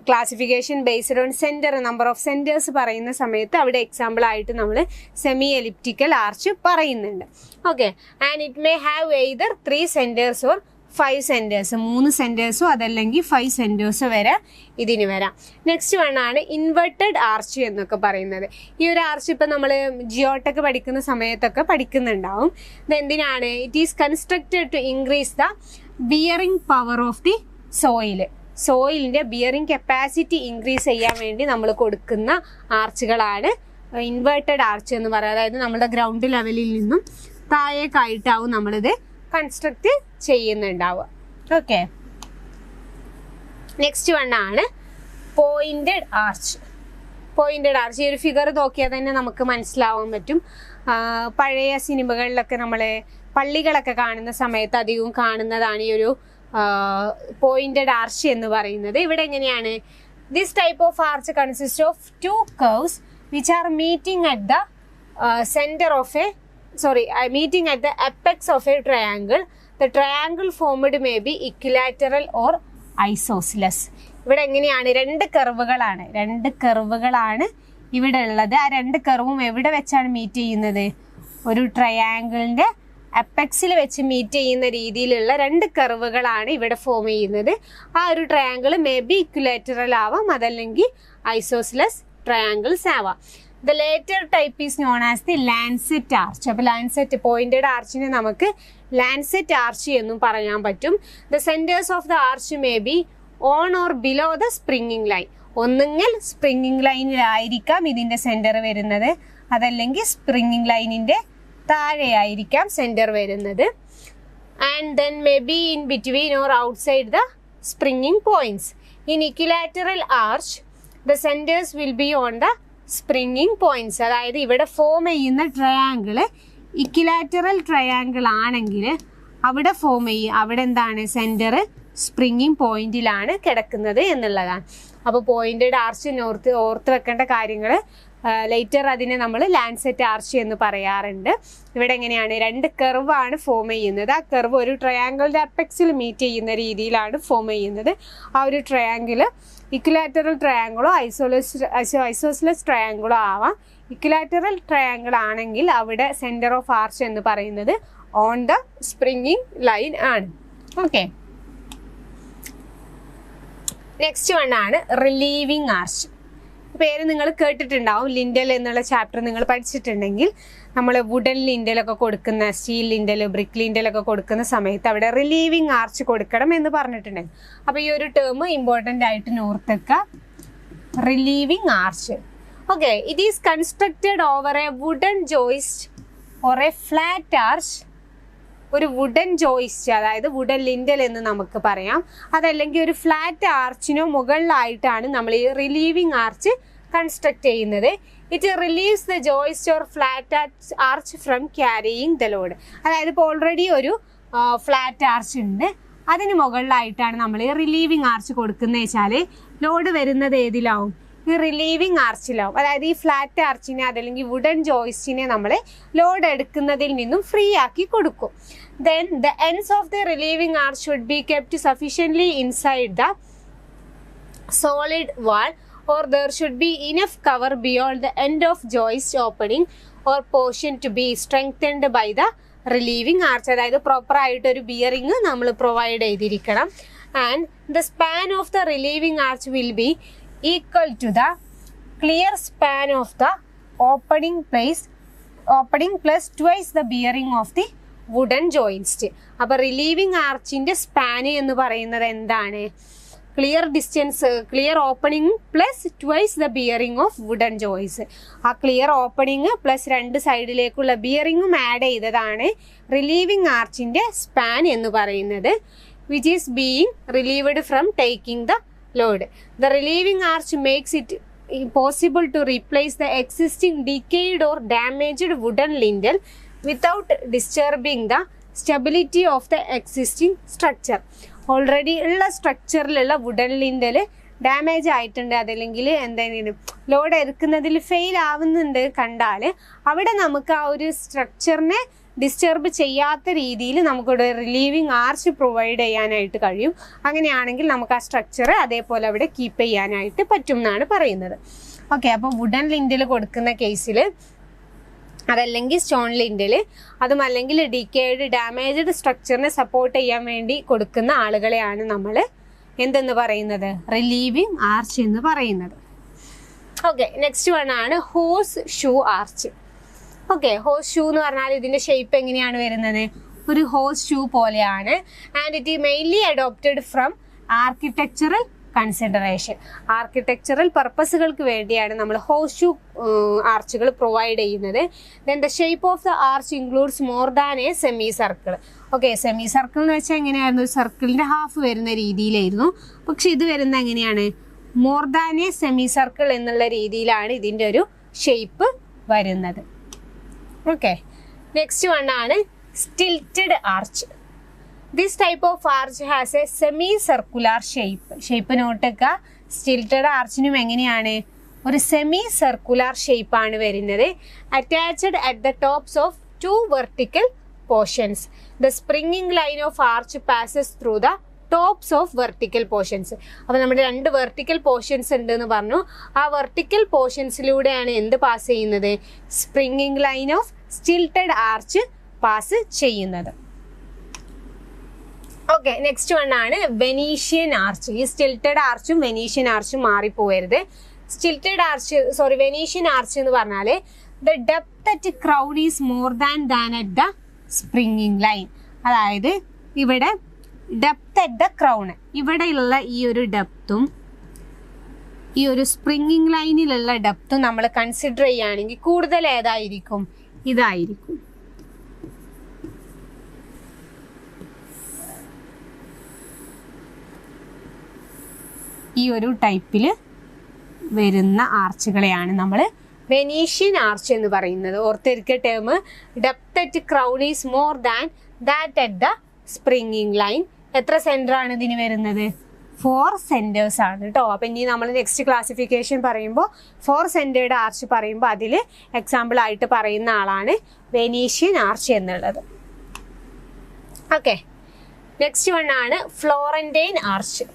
classification based on centre, number of centres പറയുന്ന സമയത്ത് അവിടെ എക്സാമ്പിൾ ആയിട്ട് നമ്മൾ സെമി എലിപ്റ്റിക്കൽ ആർച്ച് പറയുന്നുണ്ട്. Okay, and it may have either 3 centres or 5 centres. 3 സെന്റേഴ്സോ അതല്ലെങ്കിൽ 5 സെന്റേഴ്സോ വരെ ഇതിന് വരാം. നെക്സ്റ്റ് വണ്ണാണ് ഇൻവെർട്ടഡ് ആർച്ച് എന്നൊക്കെ പറയുന്നത്. ഈ ഒരു ആർച്ച് ഇപ്പം നമ്മൾ ജിയോടെക് പഠിക്കുന്ന സമയത്തൊക്കെ പഠിക്കുന്നുണ്ടാവും. ഇതെന്തിനാണ്? It is constructed to increase the bearing power of the സോയിലിന്റെ ബിയറിംഗ് കപ്പാസിറ്റി ഇൻക്രീസ് ചെയ്യാൻ വേണ്ടി നമ്മൾ കൊടുക്കുന്ന ആർച്ചുകളാണ് ഇൻവെർട്ടഡ് ആർച്ച് എന്ന് പറയുന്നത്. അതായത് നമ്മുടെ ഗ്രൗണ്ട് ലെവലിൽ നിന്നും താഴേക്കായിട്ടാവും നമ്മളിത് കൺസ്ട്രക്ട് ചെയ്യുന്നുണ്ടാവുക. ഓക്കെ, നെക്സ്റ്റ് വണ്ണാണ് പോയിന്റഡ് ആർച്ച്. പോയിന്റഡ് ആർച്ച് ഈ ഒരു ഫിഗർ നോക്കിയാൽ തന്നെ നമുക്ക് മനസ്സിലാവാൻ പറ്റും. പഴയ സിനിമകളിലൊക്കെ നമ്മൾ പള്ളികളൊക്കെ കാണുന്ന സമയത്ത് അധികവും കാണുന്നതാണ് ഈ ഒരു പോയിന്റഡ് ആർച്ച് എന്ന് പറയുന്നത്. ഇവിടെ എങ്ങനെയാണ്? This type of arch consist of 2 curves which are meeting at the meeting at the apex of a triangle. The triangle formed may be equilateral or isosceles. ഇവിടെ എങ്ങനെയാണ്? 2 കർവുകളാണ് ഇവിടെ ഉള്ളത്. ആ 2 കർവും എവിടെ വെച്ചാണ് മീറ്റ് ചെയ്യുന്നത്? ഒരു ട്രയാങ്കിളിന്റെ അപ്പെക്സിൽ വെച്ച് മീറ്റ് ചെയ്യുന്ന രീതിയിലുള്ള 2 കർവുകളാണ് ഇവിടെ ഫോം ചെയ്യുന്നത്. ആ ഒരു ട്രയാങ്കിൾ മേ ബി ഇക്വിലാറ്ററൽ ആവാം, അതല്ലെങ്കിൽ ഐസോസിലസ് ട്രയാങ്കിൾസ് ആവാം. The later type is known as the lancet arch. അപ്പോൾ ലാൻസെറ്റ് പോയിന്റഡ് ആർച്ചിനെ നമുക്ക് ലാൻസെറ്റ് ആർച്ച് എന്നും പറയാൻ പറ്റും. The centers of the arch may be on or below the springing line. ഒന്നുകിൽ springing ലൈനിലായിരിക്കാം ഇതിന്റെ സെന്റർ വരുന്നത്, അതല്ലെങ്കിൽ സ്പ്രിങ്ങിങ് ലൈനിന്റെ താഴെയായിരിക്കാം സെന്റർ വരുന്നത്. And then maybe in between or outside the springing points. In equilateral arch, the centers will be on the springing points. അതായത് ഇവിടെ form ചെയ്യുന്ന triangle equilateral triangle ആണെങ്കിൽ അവിടെ അവിടെ എന്താണ്? സെന്റർ സ്പ്രിങ്ങിങ് പോയിന്റിലാണ് കിടക്കുന്നത് എന്നുള്ളതാണ്. അപ്പോൾ പോയിന്റഡ് ആർച്ച് ഓർത്ത് വെക്കേണ്ട കാര്യങ്ങൾ, ലേറ്റർ അതിനെ നമ്മൾ ലാൻസെറ്റ് ആർച്ച് എന്ന് പറയാറുണ്ട്. ഇവിടെ എങ്ങനെയാണ്, 2 കർവാണ് ഫോം ചെയ്യുന്നത്. ആ കർവ് ഒരു ട്രയാങ്കിളിൻ്റെ അപ്പെക്സിൽ മീറ്റ് ചെയ്യുന്ന രീതിയിലാണ് ഫോം ചെയ്യുന്നത്. ആ ഒരു ട്രയാങ്കിൾ ഇക്വിലാറ്ററൽ ട്രയാങ്കിളോ ഐസോസ്ലെസ് ട്രയാങ്കിളോ ആവാം. ഇക്വിലാറ്ററൽ ട്രയാങ്കിൾ ആണെങ്കിൽ അവിടെ സെൻറ്റർ ഓഫ് ആർച്ച് എന്ന് പറയുന്നത് ഓൺ ദ സ്പ്രിങ്ങിങ് ലൈൻ ആണ്. ഓക്കെ, നെക്സ്റ്റ് വൺ ആണ് റിലീവിങ് ആർച്ച്. പേര് നിങ്ങൾ കേട്ടിട്ടുണ്ടാവും. ലിൻഡൽ എന്നുള്ള ചാപ്റ്റർ നിങ്ങൾ പഠിച്ചിട്ടുണ്ടെങ്കിൽ നമ്മൾ വുഡൻ ലിൻഡലൊക്കെ കൊടുക്കുന്ന, സ്റ്റീൽ ലിൻഡൽ, ബ്രിക്ക് ലിൻഡലൊക്കെ കൊടുക്കുന്ന സമയത്ത് അവിടെ റിലീവിങ് ആർച്ച് കൊടുക്കണം എന്ന് പറഞ്ഞിട്ടുണ്ടെങ്കിൽ, അപ്പോൾ ഈ ഒരു ടേം ഇമ്പോർട്ടൻ്റ് ആയിട്ട് ഓർത്തെക്കുക, relieving arch. Okay, it is constructed over a wooden joist or a flat arch. ഒരു വുഡൻ ജോയിസ്റ്റ്, അതായത് വുഡൻ ലിൻഡൽ എന്ന് നമുക്ക് പറയാം. അതല്ലെങ്കിൽ ഒരു ഫ്ലാറ്റ് ആർച്ചിനോ മുകളിലായിട്ടാണ് നമ്മൾ ഈ റിലീവിങ് ആർച്ച് കൺസ്ട്രക്ട് ചെയ്യുന്നത്. It relieves the joist or flat arch from carrying the load. അതായത് ഇപ്പോൾ ഓൾറെഡി ഒരു ഫ്ലാറ്റ് ആർച്ച് ഉണ്ട്, അതിന് മുകളിലായിട്ടാണ് നമ്മൾ ഈ റിലീവിങ് ആർച്ച് കൊടുക്കുന്നത് വെച്ചാൽ ലോഡ് വരുന്നത് ഏതിലാവും, ഈ റിലീവിങ് ആർച്ചിലാവും. അതായത് ഈ ഫ്ലാറ്റ് ആർച്ചിനെ അതല്ലെങ്കിൽ വുഡൻ ജോയിസ്റ്റിനെ നമ്മൾ ലോഡ് എടുക്കുന്നതിൽ നിന്നും ഫ്രീ ആക്കി കൊടുക്കും. Then the ends of the relieving arch should be kept sufficiently inside the solid wall, or there should be enough cover beyond the end of joist opening or portion to be strengthened by the relieving arch. അതായത് proper ആയിട്ട് ഒരു bearing നമ്മൾ provide ചെയ്തിരിക്കണം. And the span of the relieving arch will be equal to the clear span of the opening plus twice the bearing of the wooden joist. അപ്പോൾ relieving ആർച്ചിൻ്റെ സ്പാന് എന്ന് പറയുന്നത് എന്താണ്, clear opening plus twice the bearing of wooden joists. ആ clear opening plus 2 സൈഡിലേക്കുള്ള ബിയറിംഗും add ചെയ്തതാണ് റിലീവിങ് ആർച്ചിൻ്റെ സ്പാൻ എന്ന് പറയുന്നത്, which is being relieved from taking the load. The relieving arch makes it possible to replace the existing decayed or damaged wooden lintel without disturbing the stability of the existing structure. Already ഉള്ള സ്ട്രക്ചറിലുള്ള wooden lintel damage ആയിട്ടുണ്ട്, അതല്ലെങ്കിൽ എന്തെങ്കിലും load എടുക്കുന്നതിൽ fail ആവുന്നുണ്ട് കണ്ടാൽ അവിടെ നമുക്ക് ആ ഒരു സ്ട്രക്ചറിനെ ഡിസ്റ്റർബ് ചെയ്യാത്ത രീതിയിൽ നമുക്കിവിടെ റിലീവിങ് ആർച്ച് പ്രൊവൈഡ് ചെയ്യാനായിട്ട് കഴിയും. അങ്ങനെയാണെങ്കിൽ നമുക്ക് ആ സ്ട്രക്ചർ അതേപോലെ അവിടെ കീപ്പ് ചെയ്യാനായിട്ട് പറ്റും എന്നാണ് പറയുന്നത്. ഓക്കെ, അപ്പോൾ വുഡൻ ലിൻഡൽ കൊടുക്കുന്ന കേസിൽ, അതല്ലെങ്കിൽ സ്റ്റോൺ ലിൻഡൽ, അതുമല്ലെങ്കിൽ ഡിക്കേഡ് ഡാമേജ്ഡ് സ്ട്രക്ചറിനെ സപ്പോർട്ട് ചെയ്യാൻ വേണ്ടി കൊടുക്കുന്ന ആളുകളെയാണ് നമ്മൾ എന്തെന്ന് പറയുന്നത്, റിലീവിങ് ആർച്ച് എന്ന് പറയുന്നത്. ഓക്കെ, നെക്സ്റ്റ് വൺ ആണ് horseshoe arch. Okay, horseshoe എന്ന് പറഞ്ഞാൽ ഇതിൻ്റെ ഷേപ്പ് എങ്ങനെയാണ് വരുന്നത്, ഒരു ഹോഴ്സ് ഷൂ പോലെയാണ്. And it mainly adopted from architectural consideration. Architectural പർപ്പസുകൾക്ക് വേണ്ടിയാണ് നമ്മൾ ഹോഴ്സ് ഷൂ ആർച്ചുകൾ പ്രൊവൈഡ് ചെയ്യുന്നത്. Then the shape of the arch includes more than a semicircle. Okay, semicircle എന്ന് വെച്ചാൽ എങ്ങനെയായിരുന്നു, സർക്കിളിൻ്റെ ഹാഫ് വരുന്ന രീതിയിലായിരുന്നു. പക്ഷെ ഇത് വരുന്ന എങ്ങനെയാണ്, more than a semicircle എന്നുള്ള രീതിയിലാണ് ഇതിൻ്റെ ഒരു ഷേപ്പ് വരുന്നത്. ഓക്കെ, നെക്സ്റ്റ് വൺ ആണ് stilted arch. This type of arch has a semicircular shape നോട്ടൊക്കെ. സ്റ്റിൽറ്റഡ് ആർച്ചിനും എങ്ങനെയാണ്, ഒരു സെമി സർക്കുലാർ ഷേപ്പാണ് വരുന്നത്. Attached at the tops of 2 vertical portions. The springing line of arch passes through the tops of vertical portions. അപ്പോൾ നമ്മുടെ 2 vertical portions ഉണ്ട് എന്ന് പറഞ്ഞു. ആ വെർട്ടിക്കൽ പോർഷൻസിലൂടെയാണ് എന്ത് പാസ് ചെയ്യുന്നത്, springing line of stilted arch pass ചെയ്യുന്നത്. ഓക്കെ, നെക്സ്റ്റ് വൺ ആണ് വെനീഷ്യൻ ആർച്ച്. ഈ സ്റ്റിൽറ്റഡ് ആർച്ചും വെനീഷ്യൻ ആർച്ചും മാറിപ്പോകരുത്. വെനീഷ്യൻ ആർച്ച് എന്ന് പറഞ്ഞാൽ the depth at crown is more than at the springing line. അതായത് ഇവിടെ ഡെപ്ത് അറ്റ് ദ ക്രൗൺ, ഇവിടെയുള്ള ഈ ഒരു ഡെപ്തും ഈ ഒരു സ്പ്രിങ്ങിങ് ലൈനിലുള്ള ഡെപ്തും നമ്മൾ കൺസിഡർ ചെയ്യുകയാണെങ്കിൽ കൂടുതൽ ഏതായിരിക്കും, ഇതായിരിക്കും. ഈ ഒരു ടൈപ്പിൽ വരുന്ന ആർച്ചുകളെയാണ് നമ്മൾ വെനീഷ്യൻ ആർച്ച് എന്ന് പറയുന്നത്. ഓർത്തിരിക്കുക term, depth at crown is more than that at the springing line എത്ര സെൻറ്റർ ആണ് ഇതിന് വരുന്നത്? 4 സെൻറ്റേഴ്സ് ആണ് കേട്ടോ. അപ്പം ഇനി നമ്മൾ നെക്സ്റ്റ് ക്ലാസിഫിക്കേഷൻ പറയുമ്പോൾ 4 സെൻറ്റേർഡ് ആർച്ച് പറയുമ്പോൾ അതിൽ എക്സാമ്പിൾ ആയിട്ട് പറയുന്ന ആളാണ് വെനീഷ്യൻ ആർച്ച് എന്നുള്ളത്. ഓക്കെ, നെക്സ്റ്റ് വൺ ആണ് Florentine arch.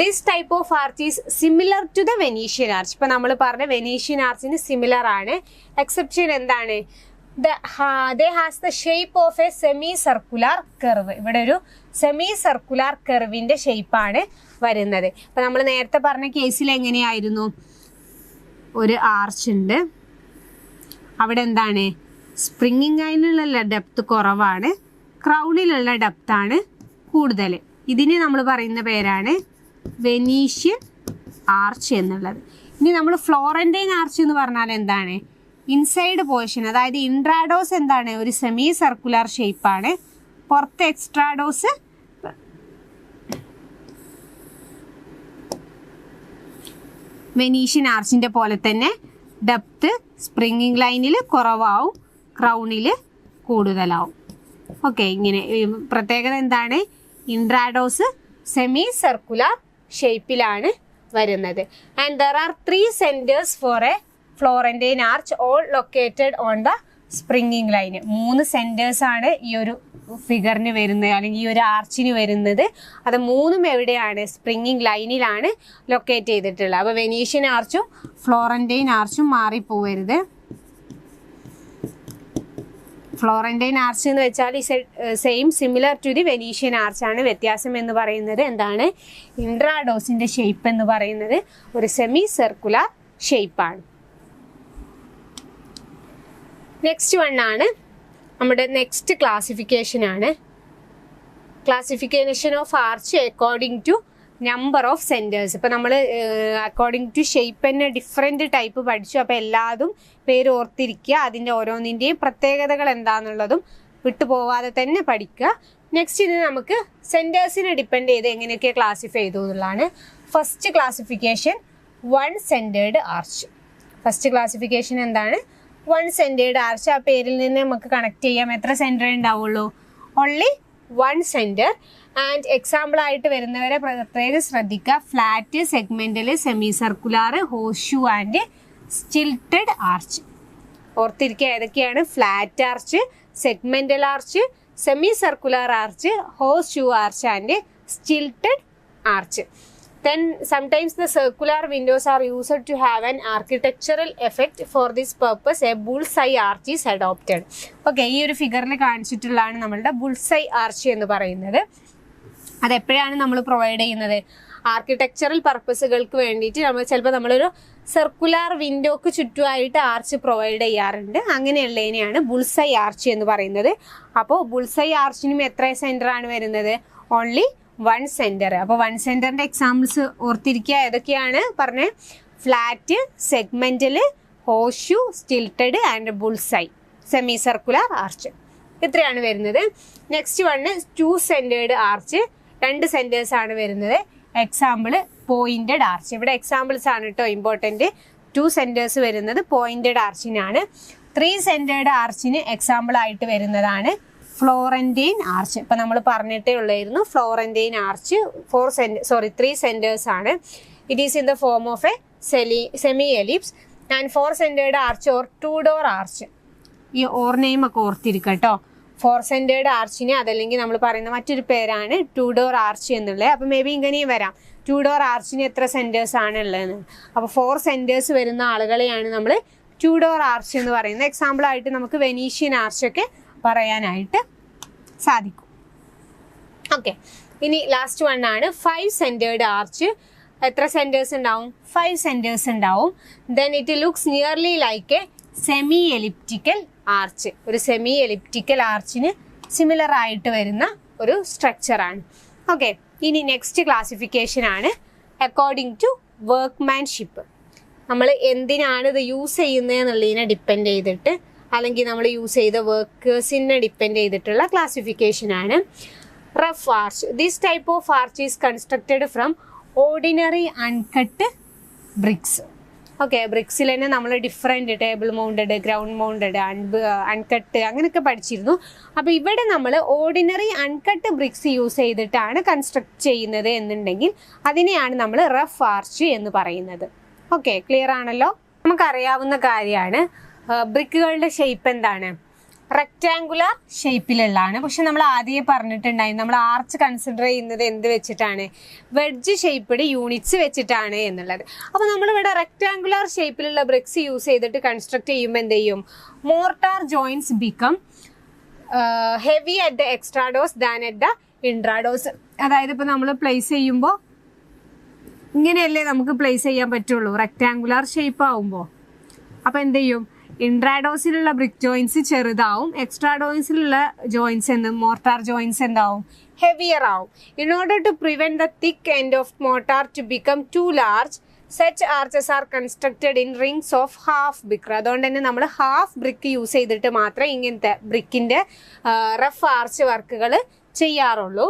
This type of arch is similar to the Venetian arch. ഇപ്പം നമ്മൾ പറഞ്ഞ വെനീഷ്യൻ ആർച്ചിന് സിമിലർ ആണ്. എക്സെപ്ഷൻ എന്താണ്? they has the shape of a semi-circular curve. ഇവിടെ ഒരു സെമി സർക്കുലർ കർവിൻ്റെ ഷേപ്പാണ് വരുന്നത്. അപ്പം നമ്മൾ നേരത്തെ പറഞ്ഞ കേസിൽ എങ്ങനെയായിരുന്നു? ഒരു ആർച്ച് ഉണ്ട്, അവിടെ എന്താണ്? സ്പ്രിങ്ങിങ് ലൈനിലുള്ള ഡെപ്ത് കുറവാണ്, ക്രൗണിലുള്ള ഡെപ്താണ് കൂടുതൽ. ഇതിന് നമ്മൾ പറയുന്ന പേരാണ് വെനീഷ്യൻ ആർച്ച് എന്നുള്ളത്. ഇനി നമ്മൾ ഫ്ലോറന്റൈൻ ആർച്ച് എന്ന് പറഞ്ഞാൽ എന്താണ്? ഇൻസൈഡ് പോർഷൻ, അതായത് ഇൻട്രാഡോസ് എന്താണ്? ഒരു സെമി സർക്കുലർ ഷേപ്പാണ്, പുറത്ത് എക്സ്ട്രാഡോസ് വെനീഷ്യൻ ആർച്ചിൻ്റെ പോലെ തന്നെ ഡെപ്ത് സ്പ്രിങ്ങിങ് ലൈനിൽ കുറവാവും, ക്രൗണിൽ കൂടുതലാവും. ഓക്കെ, ഇങ്ങനെ പ്രത്യേകത എന്താണ്? ഇൻട്രാഡോസ് സെമി സർക്കുലർ ഷേപ്പിലാണ് വരുന്നത്. And there are 3 centres for a Florentine arch, all located on the springing line. 3 centres ആണ് ഈ ഒരു ഫിഗറിന് വരുന്നത്, അല്ലെങ്കിൽ ഈ ഒരു ആർച്ചിന് വരുന്നത്. അത് 3ഉം എവിടെയാണ്? സ്പ്രിങ്ങിങ് ലൈനിലാണ് ലൊക്കേറ്റ് ചെയ്തിട്ടുള്ളത്. അപ്പോൾ വെനീഷ്യൻ ആർച്ചും ഫ്ലോറന്റൈൻ ആർച്ചും മാറിപ്പോവരുത്. ഫ്ലോറന്റൈൻ ആർച്ച് എന്ന് വെച്ചാൽ same similar to the Venetian ആർച്ചാണ്. വ്യത്യാസം എന്ന് പറയുന്നത് എന്താണ്? ഇൻട്രാഡോസിൻ്റെ ഷേപ്പ് എന്ന് പറയുന്നത് ഒരു സെമി സർക്കുലർ ഷേപ്പാണ്. നെക്സ്റ്റ് വൺ ആണ് നമ്മുടെ നെക്സ്റ്റ് ക്ലാസിഫിക്കേഷൻ ആണ്. Classification of arch according to number of centres. ഇപ്പോൾ നമ്മൾ അക്കോർഡിംഗ് ടു ഷേപ്പ് തന്നെ ഡിഫറെൻറ്റ് ടൈപ്പ് പഠിച്ചു. അപ്പോൾ എല്ലാതും പേര് ഓർത്തിരിക്കുക, അതിൻ്റെ ഓരോന്നിൻ്റെയും പ്രത്യേകതകൾ എന്താണെന്നുള്ളതും വിട്ടുപോവാതെ തന്നെ പഠിക്കുക. നെക്സ്റ്റ് ഇത് നമുക്ക് സെൻറ്റേഴ്സിനെ ഡിപ്പെൻഡ് ചെയ്ത് എങ്ങനെയൊക്കെ ക്ലാസിഫൈ ചെയ്തു എന്നുള്ളതാണ്. First classification 1 centred arch. First classification എന്താണ്? 1 സെൻറ്റേർഡ് ആർച്ച്. ആ പേരിൽ നിന്ന് നമുക്ക് കണക്ട് ചെയ്യാം. എത്ര സെൻറ്റർ ഉണ്ടാവുള്ളൂ? Only 1 centre. ആൻഡ് എക്സാമ്പിൾ ആയിട്ട് വരുന്നവരെ പ്രത്യേകം ശ്രദ്ധിക്കുക. Flat, segmental, semicircular, horseshoe and stilted arch. ഓർത്തിരിക്കുക ഏതൊക്കെയാണ്? Flat arch, segmental arch, semi circular arch, horseshoe arch and stilted arch. Then sometimes the circular windows are used to have an architectural effect. For this purpose a bullseye arch is adopted. Okay, ഈ ഒരു ഫിഗറിൽ കാണിച്ചിട്ടുള്ളതാണ് നമ്മളുടെ bull's eye arch എന്ന് പറയുന്നത്. അതെപ്പോഴാണ് നമ്മൾ provide ചെയ്യുന്നത്? Architectural പർപ്പസുകൾക്ക് വേണ്ടിയിട്ട് നമ്മളൊരു സർക്കുലർ വിൻഡോക്ക് ചുറ്റുമായിട്ട് ആർച്ച് പ്രൊവൈഡ് ചെയ്യാറുണ്ട്. അങ്ങനെയുള്ളതിനെയാണ് ബുൾസൈ ആർച്ച് എന്ന് പറയുന്നത്. അപ്പോൾ ബുൾസൈ ആർച്ചിനും എത്ര സെൻറ്ററാണ് വരുന്നത്? Only 1 centre. അപ്പോൾ 1 സെൻറ്ററിൻ്റെ എക്സാമ്പിൾസ് ഓർത്തിരിക്കുക. ഏതൊക്കെയാണ് പറഞ്ഞത്? Flat, segmental, horseshoe, stilted and bullseye, semi circular arch. ഇത്രയാണ് വരുന്നത്. Next one 2 centred arch. 2 centres ആണ് വരുന്നത്. Example pointed arch. ഇവിടെ എക്സാമ്പിൾസ് ആണ് കേട്ടോ ഇമ്പോർട്ടൻറ്റ്. 2 സെൻറ്റേഴ്സ് വരുന്നത് പോയിന്റഡ് ആർച്ചിനാണ്. 3 സെൻറ്റേർഡ് ആർച്ചിന് എക്സാമ്പിൾ ആയിട്ട് വരുന്നതാണ് ഫ്ലോറന്റൈൻ ആർച്ച്. ഇപ്പം നമ്മൾ പറഞ്ഞിട്ടേ ഉള്ളായിരുന്നു. ഫ്ലോറന്റൈൻ ആർച്ച് 3 സെൻറ്റേഴ്സ് ആണ്. It is in the form of A semi ellipse. And 4 centred arch or 2 door arch. ഈ ഓർ നെയിം ഒക്കെ ഓർത്തിരിക്കുക കേട്ടോ. 4 സെൻറ്റേർഡ് ആർച്ചിന് അതല്ലെങ്കിൽ നമ്മൾ പറയുന്ന മറ്റൊരു പേരാണ് 2 ഡോർ ആർച്ച് എന്നുള്ളത്. അപ്പോൾ മേ ബി ഇങ്ങനെയും വരാം, 2 ഡോർ ആർച്ചിന് എത്ര സെൻറ്റേഴ്സ് ആണ് ഉള്ളതെന്ന്. അപ്പോൾ 4 സെൻറ്റേഴ്സ് വരുന്ന ആളുകളെയാണ് നമ്മൾ 2 ഡോർ ആർച്ച് എന്ന് പറയുന്നത്. എക്സാമ്പിൾ ആയിട്ട് നമുക്ക് വെനീഷ്യൻ ആർച്ചൊക്കെ പറയാനായിട്ട് സാധിക്കും. ഓക്കെ, ഇനി ലാസ്റ്റ് വൺ ആണ് 5 സെൻറ്റേർഡ് ആർച്ച്. എത്ര സെൻറ്റേഴ്സ് ഉണ്ടാവും? 5 സെൻറ്റേഴ്സ് ഉണ്ടാവും. Then it looks nearly like A semi elliptical arch. ഒരു സെമി എലിപ്റ്റിക്കൽ ആർച്ചിന് സിമിലർ ആയിട്ട് വരുന്ന ഒരു സ്ട്രക്ചറാണ്. ഓക്കെ, ഇനി നെക്സ്റ്റ് ക്ലാസിഫിക്കേഷൻ ആണ് അക്കോർഡിംഗ് ടു വർക്ക്മാൻഷിപ്പ്. നമ്മൾ എന്തിനാണ് ഇത് യൂസ് ചെയ്യുന്നത് എന്നുള്ളതിനെ ഡിപ്പെൻഡ് ചെയ്തിട്ട്, അല്ലെങ്കിൽ നമ്മൾ യൂസ് ചെയ്ത വർക്കേഴ്സിനെ ഡിപ്പെൻഡ് ചെയ്തിട്ടുള്ള ക്ലാസിഫിക്കേഷനാണ്. Rough arch. This type of arch is constructed from ordinary uncut bricks. Okay, ബ്രിക്സിൽ തന്നെ നമ്മൾ different table moulded, ground moulded, uncut അങ്ങനെയൊക്കെ പഠിച്ചിരുന്നു. അപ്പോൾ ഇവിടെ നമ്മൾ ഓർഡിനറി അൺകട്ട് ബ്രിക്സ് യൂസ് ചെയ്തിട്ടാണ് കൺസ്ട്രക്ട് ചെയ്യുന്നത് എന്നുണ്ടെങ്കിൽ അതിനെയാണ് നമ്മൾ റഫ് ആർച്ച് എന്ന് പറയുന്നത്. ഓക്കെ, ക്ലിയർ ആണല്ലോ? നമുക്കറിയാവുന്ന കാര്യമാണ് ബ്രിക്കുകളുടെ ഷേപ്പ് എന്താണ്, റെക്റ്റാങ്കുലർ ഷേപ്പിലുള്ളതാണ്. പക്ഷെ നമ്മൾ ആദ്യമേ പറഞ്ഞിട്ടുണ്ടായി നമ്മൾ ആർച്ച് കൺസിഡർ ചെയ്യുന്നത് എന്ത് വെച്ചിട്ടാണ്, വെഡ്ജ് ഷേപ്പ്ഡ് യൂണിറ്റ്സ് വെച്ചിട്ടാണ് എന്നുള്ളത്. അപ്പോൾ നമ്മളിവിടെ റെക്റ്റാങ്കുലർ ഷേപ്പിലുള്ള ബ്രിക്സ് യൂസ് ചെയ്തിട്ട് കൺസ്ട്രക്ട് ചെയ്യുമ്പോൾ എന്ത് ചെയ്യും, mortar joints become heavy at the extrados than at the intrados. അതായത് ഇപ്പോൾ നമ്മൾ പ്ലേസ് ചെയ്യുമ്പോൾ ഇങ്ങനെയല്ലേ നമുക്ക് പ്ലേസ് ചെയ്യാൻ പറ്റുള്ളൂ റെക്റ്റാങ്കുലർ ഷേപ്പ് ആവുമ്പോൾ. അപ്പോൾ എന്ത് ചെയ്യും, ഇൻട്രാഡോസിലുള്ള ബ്രിക്ക് ജോയിൻസ് ചെറുതാവും, എക്സ്ട്രാഡോസിലുള്ള ജോയിൻസ് മോർട്ടാർ ജോയിൻസ് എന്താവും, ഹെവിയർ ആവും. In order to prevent the thickness of mortar to become too large such arches are constructed in rings of half brick. അതുകൊണ്ട് തന്നെ നമ്മൾ ഹാഫ് ബ്രിക്ക് യൂസ് ചെയ്തിട്ട് മാത്രമേ ഇങ്ങനത്തെ ബ്രിക്കിൻ്റെ റഫ് ആർച്ച് വർക്കുകൾ ചെയ്യാറുള്ളൂ.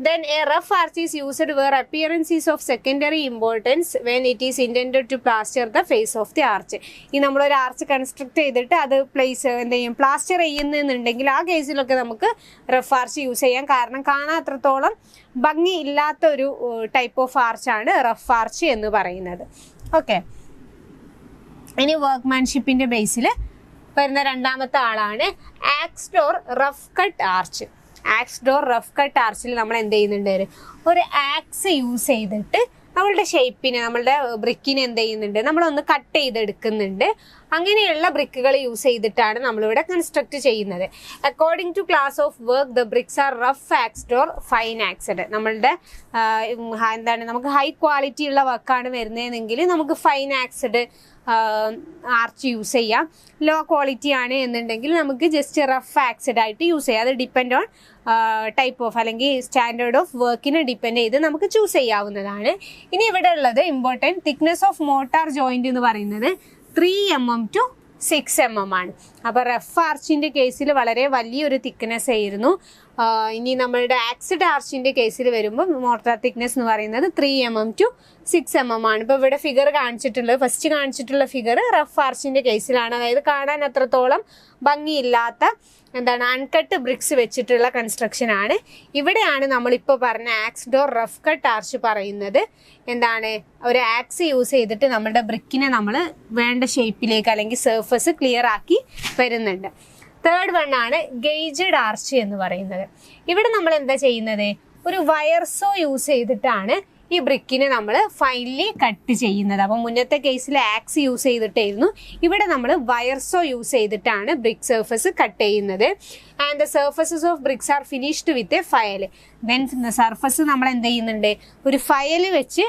Then a rough arch is used where appearance is of secondary importance when it is intended to plaster the face of the arch. ഈ നമ്മളൊരു ആർച്ച് കൺസ്ട്രക്ട് ചെയ്തിട്ട് അത് പ്ലേസ് എന്ത് ചെയ്യും, പ്ലാസ്റ്റർ ചെയ്യുന്നുണ്ടെങ്കിൽ ആ കേസിലൊക്കെ നമുക്ക് റഫ് ആർച്ച് യൂസ് ചെയ്യാം. കാരണം കാണാൻ അത്രത്തോളം ഭംഗി ഇല്ലാത്ത ഒരു ടൈപ്പ് ഓഫ് ആർച്ചാണ് റഫ് ആർച്ച് എന്ന് പറയുന്നത്. ഓക്കെ, ഇനി വർക്ക്മാൻഷിപ്പിൻ്റെ ബേസിൽ വരുന്ന രണ്ടാമത്തെ ആളാണ് axed or rough cut arch. Axed or rough cut ആർച്ചിൽ നമ്മൾ എന്ത് ചെയ്യുന്നുണ്ട്, ഒരു ആക്സ് യൂസ് ചെയ്തിട്ട് നമ്മളുടെ ഷേപ്പിനെ, നമ്മളുടെ ബ്രിക്കിനെ എന്ത് ചെയ്യുന്നുണ്ട്, നമ്മളൊന്ന് കട്ട് ചെയ്തെടുക്കുന്നുണ്ട്. അങ്ങനെയുള്ള ബ്രിക്കുകൾ യൂസ് ചെയ്തിട്ടാണ് നമ്മളിവിടെ കൺസ്ട്രക്ട് ചെയ്യുന്നത്. According to class of work the bricks are rough axed or fine axed. നമ്മളുടെ എന്താണ്, നമുക്ക് ഹൈ ക്വാളിറ്റി ഉള്ള വർക്കാണ് വരുന്നതെങ്കിൽ നമുക്ക് ഫൈൻ ആക്സ്ഡ് ആർച്ച് യൂസ് ചെയ്യാം. ലോ ക്വാളിറ്റി ആണ് എന്നുണ്ടെങ്കിൽ നമുക്ക് ജസ്റ്റ് റഫ് ആക്സ്ഡ് ആയിട്ട് യൂസ് ചെയ്യാം. അത് ഡിപ്പെൻഡ് ഓൺ ടൈപ്പ് ഓഫ് അല്ലെങ്കിൽ സ്റ്റാൻഡേർഡ് ഓഫ് വർക്കിനെ ഡിപ്പെൻഡ് ചെയ്ത് നമുക്ക് ചൂസ് ചെയ്യാവുന്നതാണ്. ഇനി ഇവിടെ ഉള്ളത് important thickness of mortar joint എന്ന് പറയുന്നത് 3 mm to 6 mm ആണ്. അപ്പോൾ റഫ് ആർച്ചിൻ്റെ കേസിൽ വളരെ വലിയൊരു തിക്നെസ് ആയിരുന്നു. ഇനി നമ്മളുടെ ആക്സിഡ് ആർച്ചിൻ്റെ കേസിൽ വരുമ്പോൾ മോർട്ടാർ തിക്നെസ് എന്ന് പറയുന്നത് 3 mm to 6 mm ആണ്. ഇപ്പോൾ ഇവിടെ ഫിഗർ കാണിച്ചിട്ടുള്ളത്, ഫസ്റ്റ് കാണിച്ചിട്ടുള്ള ഫിഗർ റഫ് ആർച്ചിൻ്റെ കേസിലാണ്. അതായത് കാണാൻ അത്രത്തോളം ഭംഗിയില്ലാത്ത എന്താണ് അൺകട്ട് ബ്രിക്സ് വെച്ചിട്ടുള്ള കൺസ്ട്രക്ഷൻ ആണ്. ഇവിടെയാണ് നമ്മളിപ്പോൾ പറഞ്ഞ axed or rough cut arch പറയുന്നത്. എന്താണ്, ഒരു ആക്സ് യൂസ് ചെയ്തിട്ട് നമ്മുടെ ബ്രിക്കിനെ നമ്മൾ വേണ്ട ഷേപ്പിലേക്ക് അല്ലെങ്കിൽ സർഫസ് ക്ലിയർ ആക്കി വരുന്നുണ്ട്. തേർഡ് വൺ ആണ് ഗേജഡ് ആർച്ച് എന്ന് പറയുന്നത്. ഇവിടെ നമ്മൾ എന്താ ചെയ്യുന്നത്, ഒരു വയർസോ യൂസ് ചെയ്തിട്ടാണ് ഈ ബ്രിക്കിനെ നമ്മൾ ഫൈനലി കട്ട് ചെയ്യുന്നത്. അപ്പം മുന്നത്തെ കേസിൽ ആക്സ് യൂസ് ചെയ്തിട്ടായിരുന്നു, ഇവിടെ നമ്മൾ വയർസോ യൂസ് ചെയ്തിട്ടാണ് ബ്രിക്ക് സർഫസ് കട്ട് ചെയ്യുന്നത്. And the surfaces of BRICS R finished with a file. Then surface നമ്മൾ എന്ത് ചെയ്യുന്നുണ്ട്, ഒരു ഫയൽ വെച്ച്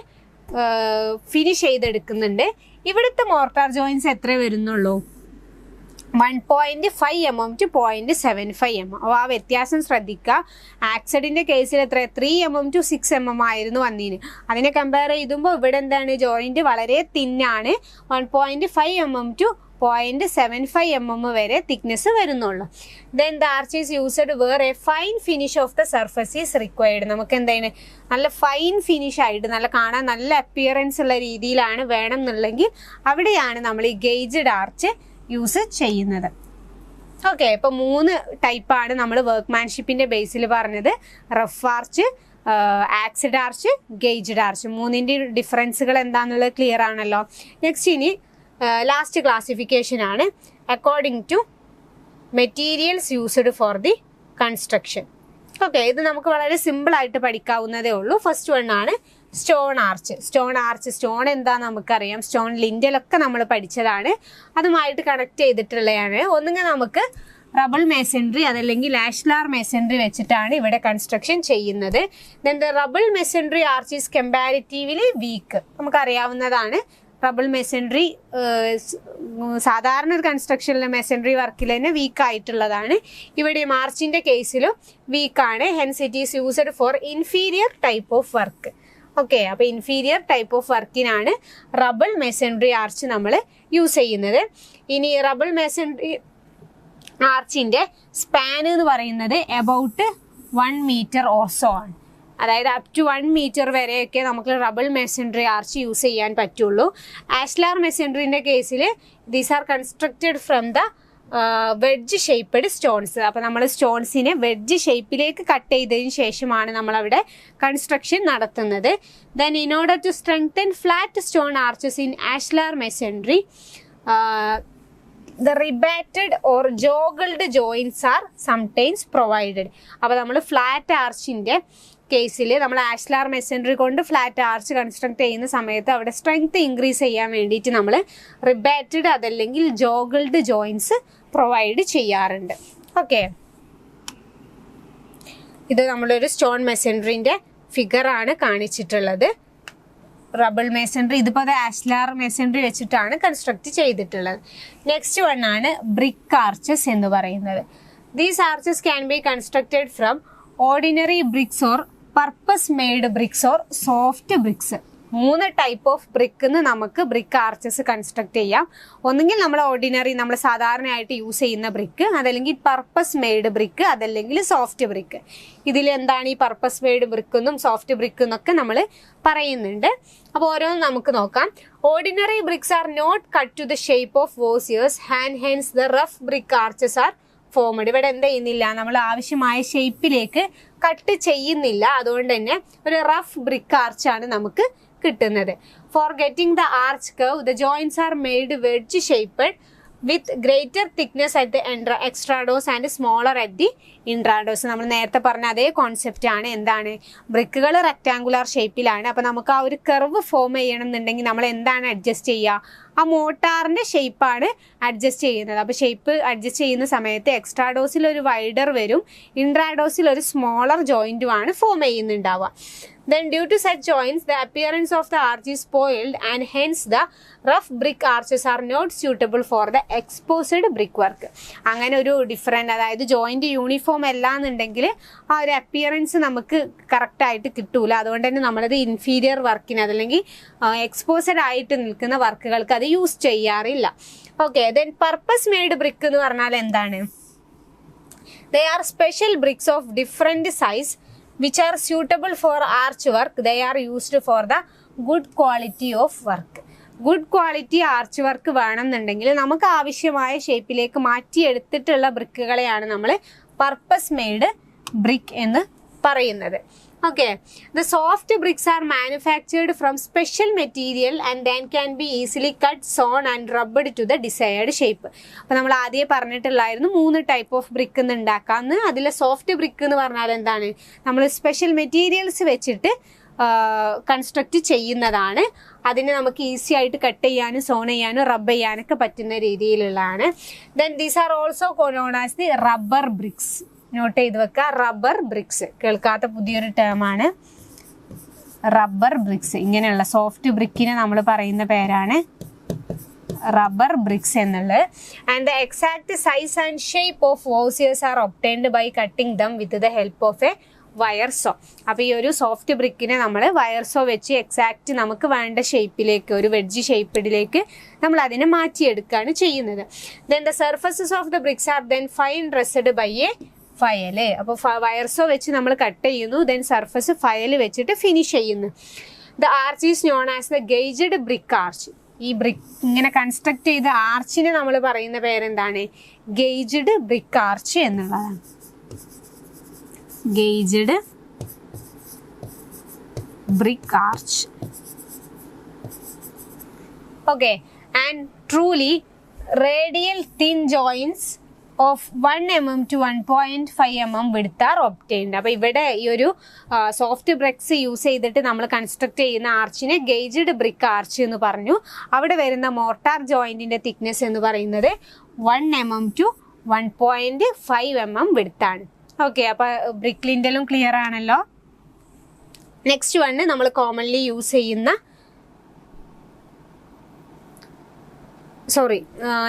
ഫിനിഷ് ചെയ്തെടുക്കുന്നുണ്ട്. ഇവിടുത്തെ മോർട്ടാർ ജോയിൻസ് എത്ര വരുന്നുള്ളൂ, 1.5 mm to 0.75 mm. അപ്പോൾ ആ വ്യത്യാസം ശ്രദ്ധിക്കുക. ആക്സിഡിൻ്റെ കേസിൽ എത്ര, 3 mm to 6 mm ആയിരുന്നു വന്നീന്. അതിനെ കമ്പയർ ചെയ്തുമ്പോൾ ഇവിടെ എന്താണ്, ജോയിൻറ്റ് വളരെ തിന്നാണ്. 1.5 mm to 0.75 mm വരെ തിക്നെസ് വരുന്നുള്ളൂ. Then the arch is used where a fine finish of the surface is required. നമുക്ക് എന്താണ്, നല്ല ഫൈൻ ഫിനിഷ് ആയിട്ട് നല്ല കാണാൻ നല്ല അപ്പിയറൻസ് ഉള്ള രീതിയിലാണ് വേണം എന്നുള്ളെങ്കിൽ അവിടെയാണ് നമ്മൾ ഈ ഗേജഡ് ആർച്ച് യൂസ് ചെയ്യുന്നത്. ഓക്കെ, ഇപ്പോൾ 3 ടൈപ്പാണ് നമ്മൾ വർക്ക്മാൻഷിപ്പിൻ്റെ ബേസിൽ പറഞ്ഞത്. Rough arch, axed arch, gauged arch. 3ൻ്റെ ഡിഫറൻസുകൾ എന്താണെന്നുള്ളത് ക്ലിയർ ആണല്ലോ. നെക്സ്റ്റ് ഇനി ലാസ്റ്റ് ക്ലാസിഫിക്കേഷൻ ആണ് according to materials used for the construction. Okay, ഇത് നമുക്ക് വളരെ സിമ്പിളായിട്ട് പഠിക്കാവുന്നതേ ഉള്ളൂ. ഫസ്റ്റ് വൺ ആണ് സ്റ്റോൺ ആർച്ച്. സ്റ്റോൺ എന്താണെന്ന് നമുക്കറിയാം. സ്റ്റോൺ ലിൻഡലൊക്കെ നമ്മൾ പഠിച്ചതാണ്. അതുമായിട്ട് കണക്ട് ചെയ്തിട്ടുള്ളതാണ്. ഒന്നുകിൽ നമുക്ക് റബിൾ മെസൻട്രി അതല്ലെങ്കിൽ ആഷ്ലാർ മെസൻട്രി വെച്ചിട്ടാണ് ഇവിടെ കൺസ്ട്രക്ഷൻ ചെയ്യുന്നത്. Then the rubble masonry arch is comparatively weak. നമുക്കറിയാവുന്നതാണ് റബിൾ മെസൻട്രി സാധാരണ ഒരു കൺസ്ട്രക്ഷനിലെ മെസൻട്രി വർക്കിൽ തന്നെ വീക്കായിട്ടുള്ളതാണ്. ഇവിടെ ആർച്ചിൻ്റെ കേസിലും വീക്കാണ്. Hence it is used for inferior type of work. Okay, അപ്പോൾ ഇൻഫീരിയർ ടൈപ്പ് ഓഫ് വർക്കിനാണ് റബിൾ മെസൻട്രി ആർച്ച് നമ്മൾ യൂസ് ചെയ്യുന്നത്. ഇനി റബിൾ മെസൻട്രി ആർച്ചിൻ്റെ സ്പാൻ എന്ന് പറയുന്നത് എബൌട്ട് 1 meter ഓർസോ ആണ്. അതായത് അപ് ടു 1 മീറ്റർ വരെയൊക്കെ നമുക്ക് റബിൾ മെസൻട്രി ആർച്ച് യൂസ് ചെയ്യാൻ പറ്റുള്ളൂ. ആഷ്ലാർ മെസൻട്രിൻ്റെ കേസിൽ these are constructed from the wedge shaped stones. അപ്പോൾ നമ്മൾ സ്റ്റോൺസിനെ വെഡ്ജ് ഷേപ്പിലേക്ക് കട്ട് ചെയ്തതിന് ശേഷമാണ് നമ്മളവിടെ കൺസ്ട്രക്ഷൻ നടത്തുന്നത്. Then in order to strengthen flat stone arches in ashlar masonry the rebatted or joggled joints are sometimes provided. അപ്പോൾ നമ്മൾ flat ആർച്ചിൻ്റെ കേസിൽ നമ്മൾ ആഷ്ലാർ മെസൻട്രി കൊണ്ട് ഫ്ലാറ്റ് ആർച്ച് കൺസ്ട്രക്ട് ചെയ്യുന്ന സമയത്ത് അവിടെ സ്ട്രെങ്ത് ഇൻക്രീസ് ചെയ്യാൻ വേണ്ടിയിട്ട് നമ്മൾ റിബാറ്റഡ് അതല്ലെങ്കിൽ ജോഗിൾഡ് ജോയിൻസ് പ്രൊവൈഡ് ചെയ്യാറുണ്ട്. ഓക്കെ, ഇത് നമ്മളൊരു സ്റ്റോൺ മെസൻട്രിൻ്റെ ഫിഗറാണ് കാണിച്ചിട്ടുള്ളത്. റബിൾ മെസൻട്രി ഇതിപ്പോൾ അത് ആഷ്ലാർ മെസൻട്രി വെച്ചിട്ടാണ് കൺസ്ട്രക്ട് ചെയ്തിട്ടുള്ളത്. നെക്സ്റ്റ് വൺ ആണ് ബ്രിക്ക് ആർച്ചസ് എന്ന് പറയുന്നത്. These arches can be constructed from ordinary bricks or purpose made bricks or soft bricks. 3 type of ബ്രിക്കിന്ന് നമുക്ക് ബ്രിക്ക് ആർച്ചസ് കൺസ്ട്രക്ട് ചെയ്യാം. ഒന്നുകിൽ നമ്മൾ ഓർഡിനറി നമ്മൾ സാധാരണയായിട്ട് യൂസ് ചെയ്യുന്ന ബ്രിക്ക്, അതല്ലെങ്കിൽ പർപ്പസ് മെയ്ഡ് ബ്രിക്ക്, അതല്ലെങ്കിൽ സോഫ്റ്റ് ബ്രിക്ക്. ഇതിൽ എന്താണ് ഈ പർപ്പസ് മെയ്ഡ് ബ്രിക്കെന്നും സോഫ്റ്റ് ബ്രിക്ക് എന്നൊക്കെ നമ്മൾ പറയുന്നുണ്ട്. അപ്പോൾ ഓരോന്നും നമുക്ക് നോക്കാം. Ordinary bricks are not cut to the shape of voussoirs and hence the rough brick arches are formed. ഇവിടെ എന്ത് ചെയ്യുന്നില്ല, നമ്മൾ ആവശ്യമായ ഷേപ്പിലേക്ക് കട്ട് ചെയ്യുന്നില്ല. അതുകൊണ്ട് തന്നെ ഒരു റഫ് ബ്രിക്ക് ആർച്ചാണ് നമുക്ക് കിട്ടുന്നത്. For getting the arch curve the joints are made wedge shaped with greater thickness at the extrados and smaller at the intrados. നമ്മൾ നേരത്തെ പറഞ്ഞ അതേ കോൺസെപ്റ്റ് ആണ്. എന്താണ്, ബ്രിക്കുകൾ റെക്ടാങ്കുലർ ഷേപ്പിലാണ്. അപ്പോൾ നമുക്ക് ആ ഒരു കർവ് ഫോം ചെയ്യണം എന്നുണ്ടെങ്കിൽ നമ്മൾ എന്താണ് അഡ്ജസ്റ്റ് ചെയ്യുക, ആ മോട്ടാറിൻ്റെ ഷേപ്പാണ് അഡ്ജസ്റ്റ് ചെയ്യുന്നത്. അപ്പോൾ ഷേപ്പ് അഡ്ജസ്റ്റ് ചെയ്യുന്ന സമയത്ത് എക്സ്ട്രാഡോസിൽ ഒരു വൈഡർ വരും, ഇൻട്രാഡോസിൽ ഒരു സ്മോളർ ജോയിൻറ്റുമാണ് ഫോം ചെയ്യുന്നുണ്ടാവുക. Then due to such joints, the appearance of the arch is spoiled and hence the rough brick arches are not suitable for the exposed brickwork. അങ്ങനെ ഒരു ഡിഫറെൻ്റ്, അതായത് ജോയിൻറ്റ് യൂണിഫോം അല്ലാന്നുണ്ടെങ്കിൽ ആ ഒരു അപ്പിയറൻസ് നമുക്ക് കറക്റ്റായിട്ട് കിട്ടൂല. അതുകൊണ്ട് തന്നെ നമ്മളത് ഇൻഫീരിയർ വർക്കിന് അതല്ലെങ്കിൽ എക്സ്പോസ്ഡ് ആയിട്ട് നിൽക്കുന്ന വർക്കുകൾക്ക് അത് യൂസ് ചെയ്യാറില്ല. Okay, then purpose made brick എന്ന് പറഞ്ഞാൽ എന്താണ്? They are special bricks of different size which are suitable for arch work. They are used for the good quality of work. Good quality arch work വേണമെന്നുണ്ടെങ്കിൽ നമുക്ക് ആവശ്യമായ ഷേപ്പിലേക്ക് മാറ്റിയെടുത്തിട്ടുള്ള ബ്രിക്കുകളെയാണ് നമ്മൾ purpose made brick എന്ന് പറയുന്നത്. Okay, the soft bricks are manufactured from special material and then can be easily cut, sawn and rubbed to the desired shape. അപ്പോൾ നമ്മൾ ആദ്യമേ പറഞ്ഞിട്ടുള്ളായിരുന്നു 3 type of brick എന്ന് ഉണ്ടാക്കാമെന്ന്. അതിലെ സോഫ്റ്റ് ബ്രിക്ക് എന്ന് പറഞ്ഞാൽ എന്താണ്, നമ്മൾ സ്പെഷ്യൽ മെറ്റീരിയൽസ് വെച്ചിട്ട് കൺസ്ട്രക്റ്റ് ചെയ്യുന്നതാണ്. അതിനെ നമുക്ക് ഈസി ആയിട്ട് കട്ട് ചെയ്യാനും സോൺ ചെയ്യാനും റബ്ബ് ചെയ്യാനൊക്കെ പറ്റുന്ന രീതിയിലുള്ളതാണ്. Then these are also known as the rubber bricks. Note ചെയ്ത് വെക്കുക, റബ്ബർ ബ്രിക്സ്. കേൾക്കാത്ത പുതിയൊരു ടേമാണ് റബ്ബർ ബ്രിക്സ്. ഇങ്ങനെയുള്ള സോഫ്റ്റ് ബ്രിക്കിനെ നമ്മൾ പറയുന്ന പേരാണ് റബ്ബർ ബ്രിക്സ് എന്നുള്ളത്. And the exact size and shape of voussoirs are obtained by cutting them with the help of a wire saw. അപ്പോൾ ഈ ഒരു സോഫ്റ്റ് ബ്രിക്കിനെ നമ്മൾ വയർസോ വെച്ച് എക്സാക്റ്റ് നമുക്ക് വേണ്ട ഷേപ്പിലേക്ക്, ഒരു വെഡ്ജ് ഷേപ്പിലേക്ക് നമ്മൾ അതിനെ മാറ്റിയെടുക്കുകയാണ് ചെയ്യുന്നത്. Then the surfaces of the bricks are then fine dressed by a file. അപ്പോൾ വയർസോ വെച്ച് നമ്മൾ കട്ട് ചെയ്യുന്നു, ദെൻ സർഫസ് ഫയൽ വെച്ചിട്ട് ഫിനിഷ് ചെയ്യുന്നു. The arch is known as the gauged brick arch. ഈ ബ്രിക്ക് ഇങ്ങനെ കൺസ്ട്രക്ട് ചെയ്ത ആർച്ചിനെ നമ്മൾ പറയുന്ന പേരെന്താണ്? ഗേജ്ഡ് ബ്രിക്ക് ആർച്ച് എന്നുള്ളതാണ്. Gauged brick arch. Okay, and truly radial thin joints of 1 mm to 1.5 mm width are obtained. അപ്പോൾ ഇവിടെ ഈ ഒരു സോഫ്റ്റ് ബ്രിക്സ് യൂസ് ചെയ്തിട്ട് നമ്മൾ കൺസ്ട്രക്ട് ചെയ്യുന്ന ആർച്ചിനെ ഗേജ്ഡ് ബ്രിക്ക് ആർച്ച് എന്ന് പറഞ്ഞു. അവിടെ വരുന്ന മോർട്ടാർ ജോയിൻറ്റിൻ്റെ തിക്നെസ് എന്ന് പറയുന്നത് 1 mm to 1.5 mm width ആണ്. ഓക്കെ, അപ്പോൾ ബ്രിക്ക് ലിൻഡലും ക്ലിയർ ആണല്ലോ. നെക്സ്റ്റ് വണ് നമ്മൾ കോമൺലി യൂസ് ചെയ്യുന്ന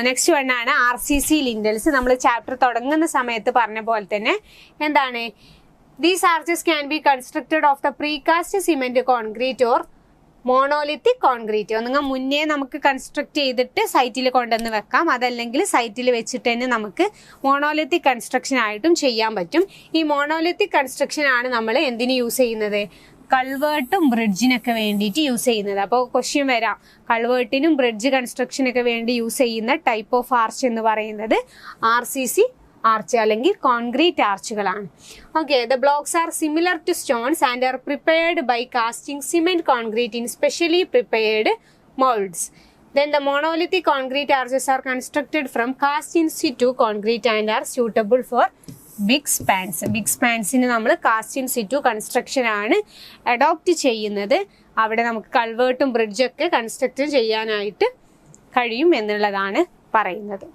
നെക്സ്റ്റ് വണ്ണാണ് RCC ലിൻഡൽസ്. നമ്മൾ ചാപ്റ്റർ തുടങ്ങുന്ന സമയത്ത് പറഞ്ഞ പോലെ തന്നെ എന്താണ്, these arches can be constructed of the precast cement concrete or monolithic concrete ഒന്നുകിൽ മുന്നേ നമുക്ക് കൺസ്ട്രക്ട് ചെയ്തിട്ട് സൈറ്റിൽ കൊണ്ടുവന്ന് വെക്കാം, അതല്ലെങ്കിൽ സൈറ്റിൽ വെച്ചിട്ട് തന്നെ നമുക്ക് മോണോലിത്തിക് കൺസ്ട്രക്ഷൻ ആയിട്ടും ചെയ്യാൻ പറ്റും. ഈ മോണോലിത്തിക് കൺസ്ട്രക്ഷൻ ആണ് നമ്മൾ എന്തിന് യൂസ് ചെയ്യുന്നത്? കൾവേർട്ടും ബ്രിഡ്ജിനൊക്കെ വേണ്ടിയിട്ട് യൂസ് ചെയ്യുന്നത്. അപ്പോൾ ക്വസ്റ്റ്യൻ വരാം, കൾവേർട്ടിനും ബ്രിഡ്ജ് കൺസ്ട്രക്ഷനൊക്കെ വേണ്ടി യൂസ് ചെയ്യുന്ന ടൈപ്പ് ഓഫ് ആർച്ച് എന്ന് പറയുന്നത് RCC ആർച്ച് അല്ലെങ്കിൽ കോൺക്രീറ്റ് ആർച്ചുകളാണ്. Okay, the blocks are similar to stones and are prepared by casting cement concrete in specially prepared molds. Then the monolithic concrete arches are constructed from cast in situ concrete and are suitable for big spans. Big സ്പാൻസിന് നമ്മൾ cast in situ construction ആണ് adopt ചെയ്യുന്നത്. അവിടെ നമുക്ക് കൾവേർട്ടും ബ്രിഡ്ജൊക്കെ construct ചെയ്യാനായിട്ട് കഴിയും എന്നുള്ളതാണ് പറയുന്നത്.